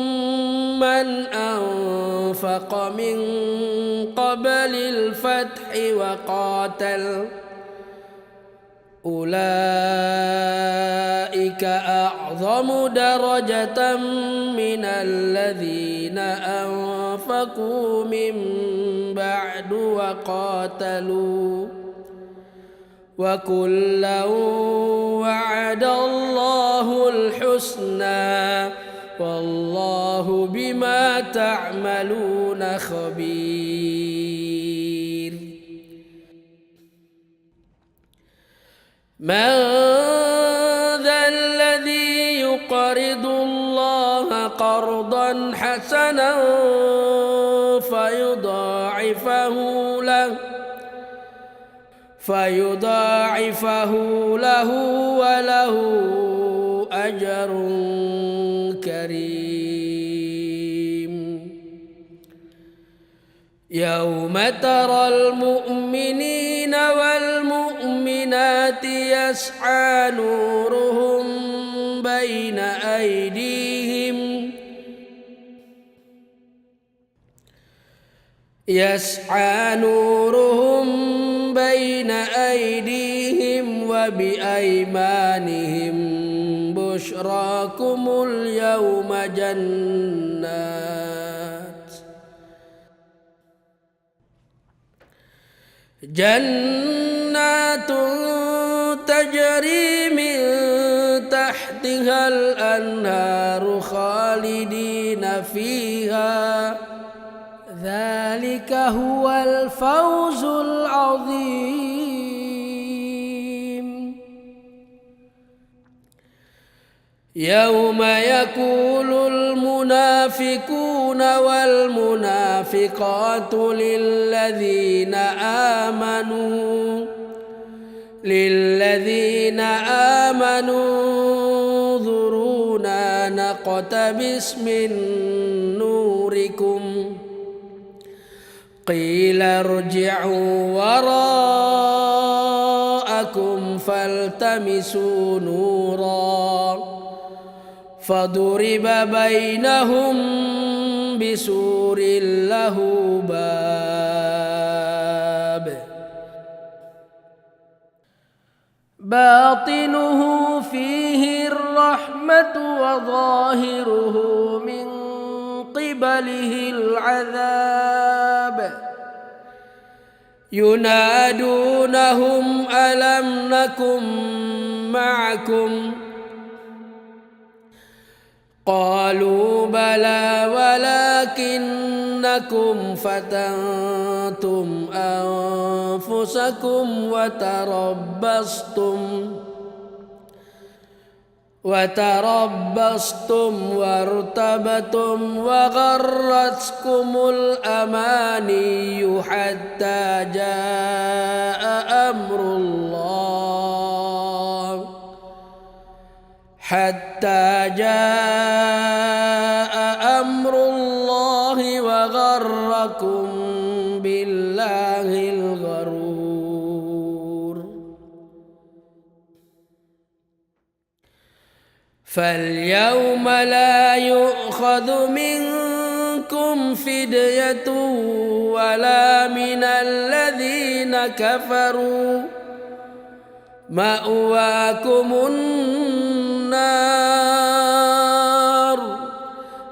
من أنفق من قبل الفتح وقاتل أولئك أعظم درجة من الذين أنفقوا من بعد وقاتلوا وكلا وعد الله الحسنى والله بما تعملون خبير. من ذا الذي يقرض الله قرضا حسنا فيضاعفه له وله أجر كريم. يوم ترى المؤمنين والمؤمنات يسعى نورهم بين أيديهم وبأيمانهم بشراكم اليوم جنات تجري من تحتها الأنهار خالدين فيها ذلك هو الفوز العظيم. يوم يقول المنافقون والمنافقات للذين آمنوا انظرونا نقتبس من نوركم قيل ارجعوا وراءكم فالتمسوا نورا فضرب بينهم بسور له باب باطنه فيه الرحمة وظاهره من قبله العذاب ينادونهم ألم نكن معكم قالوا بلى ولكنكم فتنتم أنفسكم وتربصتم وارتبتم وغرتكم الأماني حتى جاء أمر الله وغركم بالله الغرور. فاليوم لا يؤخذ منكم فدية ولا من الذين كفروا مأواكم النار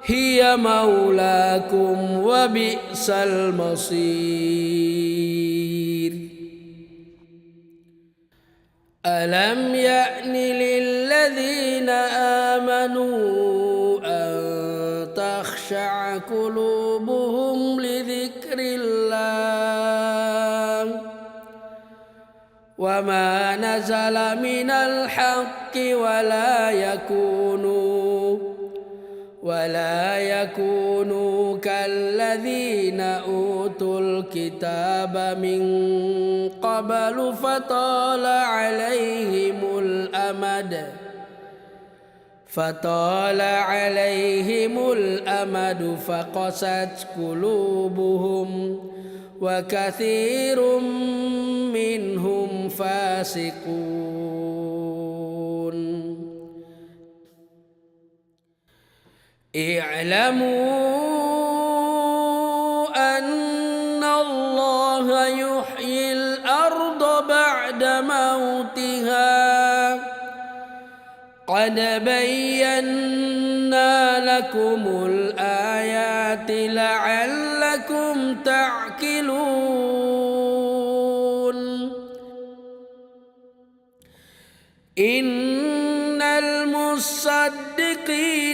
هي مولاكم وبئس المصير. ألم يأن للذين آمنوا أن تخشع قلوبهم لذكر الله وما نزل من الحق ولا يكونوا كالذين أوتوا الكتاب من قبل فطال عليهم الأمد فقست قلوبهم وكثير منهم فاسقون. اعلموا أن الله يحيي الأرض بعد موتها قد بينا لكم الآيات لعلكم تعقلون. إن المصدقين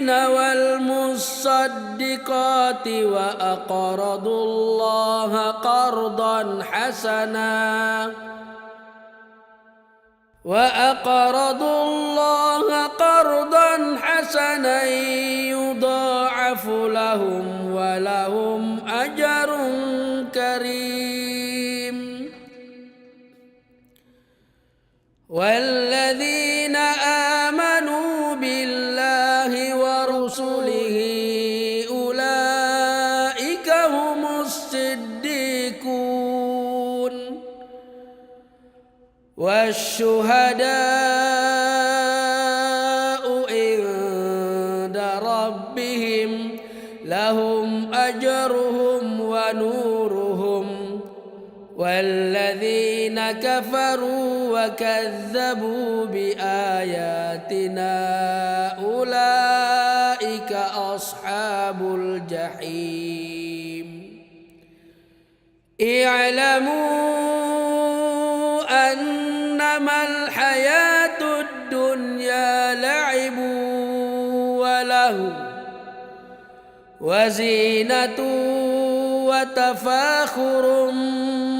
والمصدقات وأقرضوا الله قرضا حسنا يضاعف لهم ولهم أجر كريم. والذين آمنوا بالله ورسله أولئك هم الصديقون والشهداء عند ربهم لهم أجرهم ونورهم. والذين كفروا وكذبوا بآياتنا أولئك أصحاب الجحيم. اعلموا أنما الحياة الدنيا لعب ولهو وزينة وتفاخر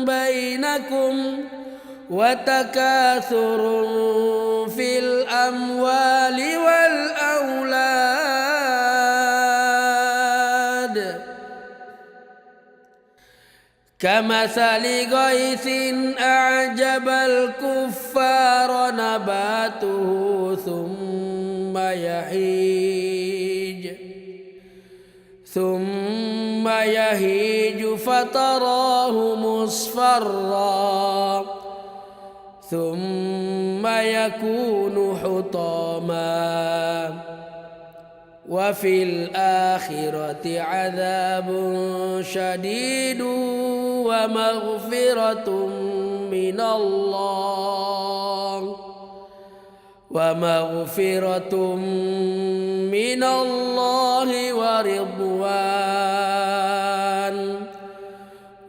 بينكم وتكاثر في الأموال والأولاد كمثل غيث أعجب الكفار نباته ثم يهيج فتراه مصفرا ثم يكون حطاما وفي الآخرة عذاب شديد ومغفرة من الله ورضوان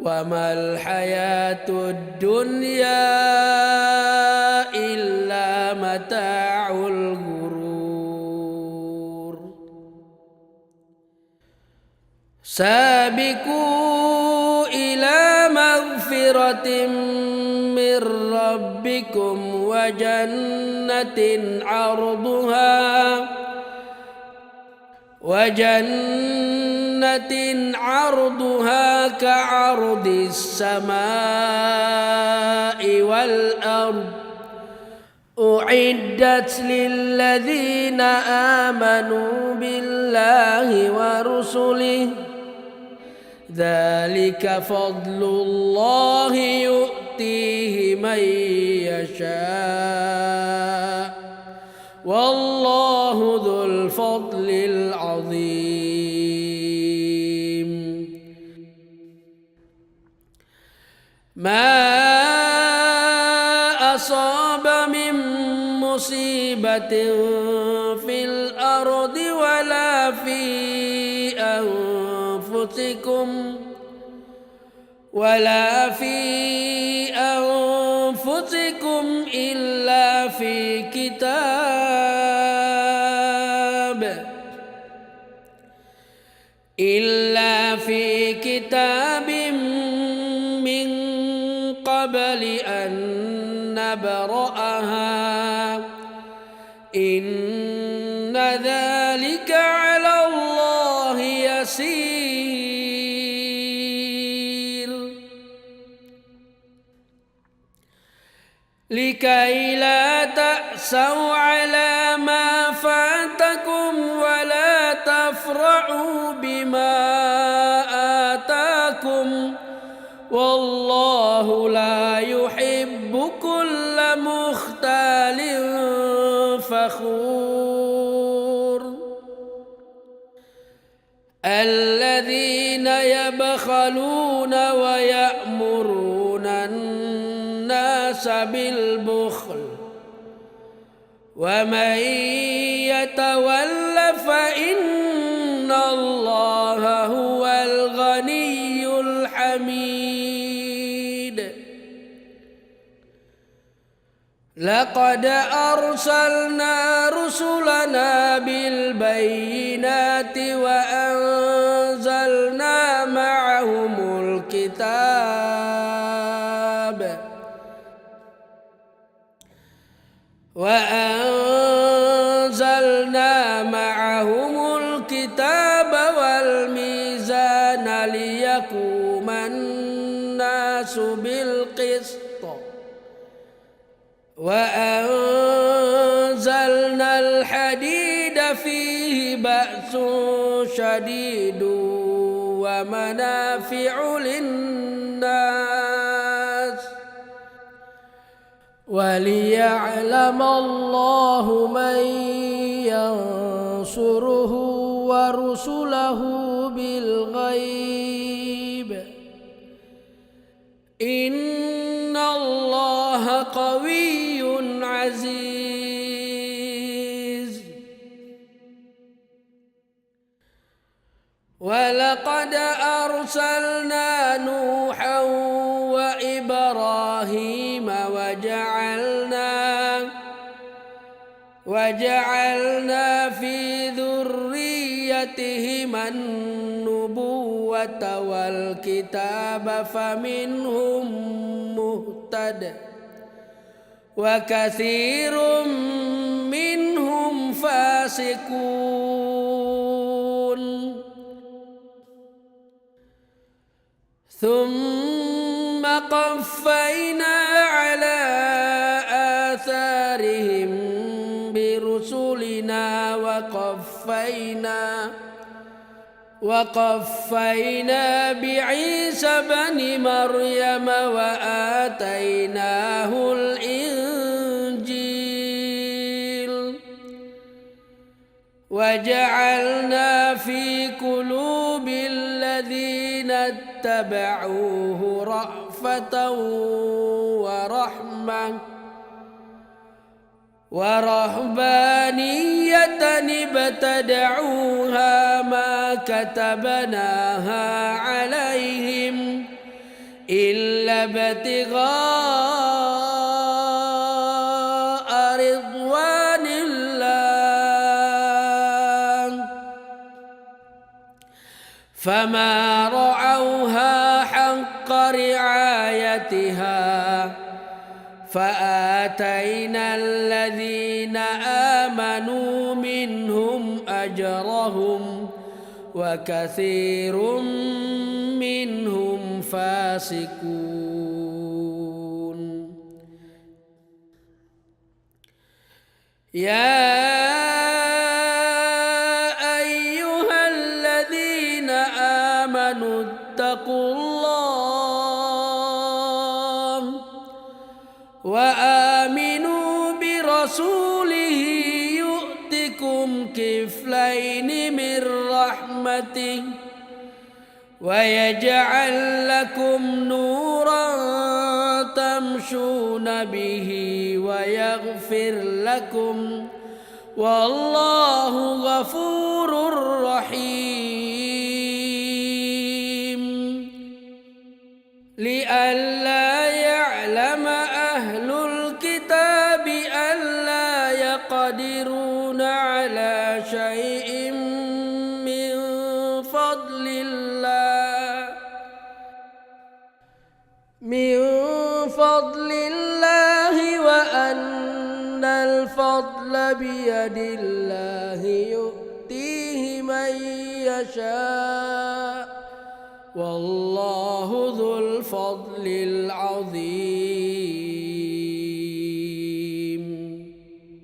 وما الحياة الدنيا إلا متاع الغرور. سابقوا إلى مغفرة من ربكم وجنة عرضها كعرض السماء والأرض أعدت للذين آمنوا بالله ورسله ذلك فضل الله يؤتيه من يشاء والله ذو الفضل العظيم. ما أصاب من مصيبة في الأرض ولا في أنفسكم إلا في كتاب من قبل أن نبرأها إن ذلك على الله يسير لكي لا تأسوا على ما فاتكم ولا تفرحوا بما آتاكم والله لا يحب كل مختال فخور الذين يبخلون ويأمرون الناس بالبخل ومن يتول فإن الله هو الغني الحميد لقد أرسلنا رسلنا بالبينات وأنزلنا معهم الكتاب والميزان ليقوم الناس بالقسط وأنزلنا الحديد فيه بأس شديد ومنافع للناس وليعلم الله من ينصره ورسله بالغيب إن الله قوي عزيز ولقد أرسلنا نوحا وإبراهيم وجعلنا في ذريتهما النبوة والكتاب فمنهم مهتد وكثير منهم فاسقون ثم قفينا على آثارهم برسلنا وقفينا بعيسى بن مريم وآتيناه الإنجيل وجعلنا في قلوب الذين اتبعوه رأفة ورحمة ورهبانية ابتدعوها ما كتبناها عليهم إلا ابتغاء رضوان الله فما رعوها حق رعايتها فآتينا الذين آمنوا منهم أجرهم وكثير منهم فاسقون يا أيها الذين آمنوا اتقوا الله وآمنوا برسوله يؤتكم كفلين من رحمته ويجعل لكم نورا تمشون به ويغفر لكم والله غفور رحيم لئلا يعلم أهل الكتاب ألا يقدرون على شيء من فضل الله وأن الفضل بيد الله يؤتيه من يشاء والله ذو الفضل العظيم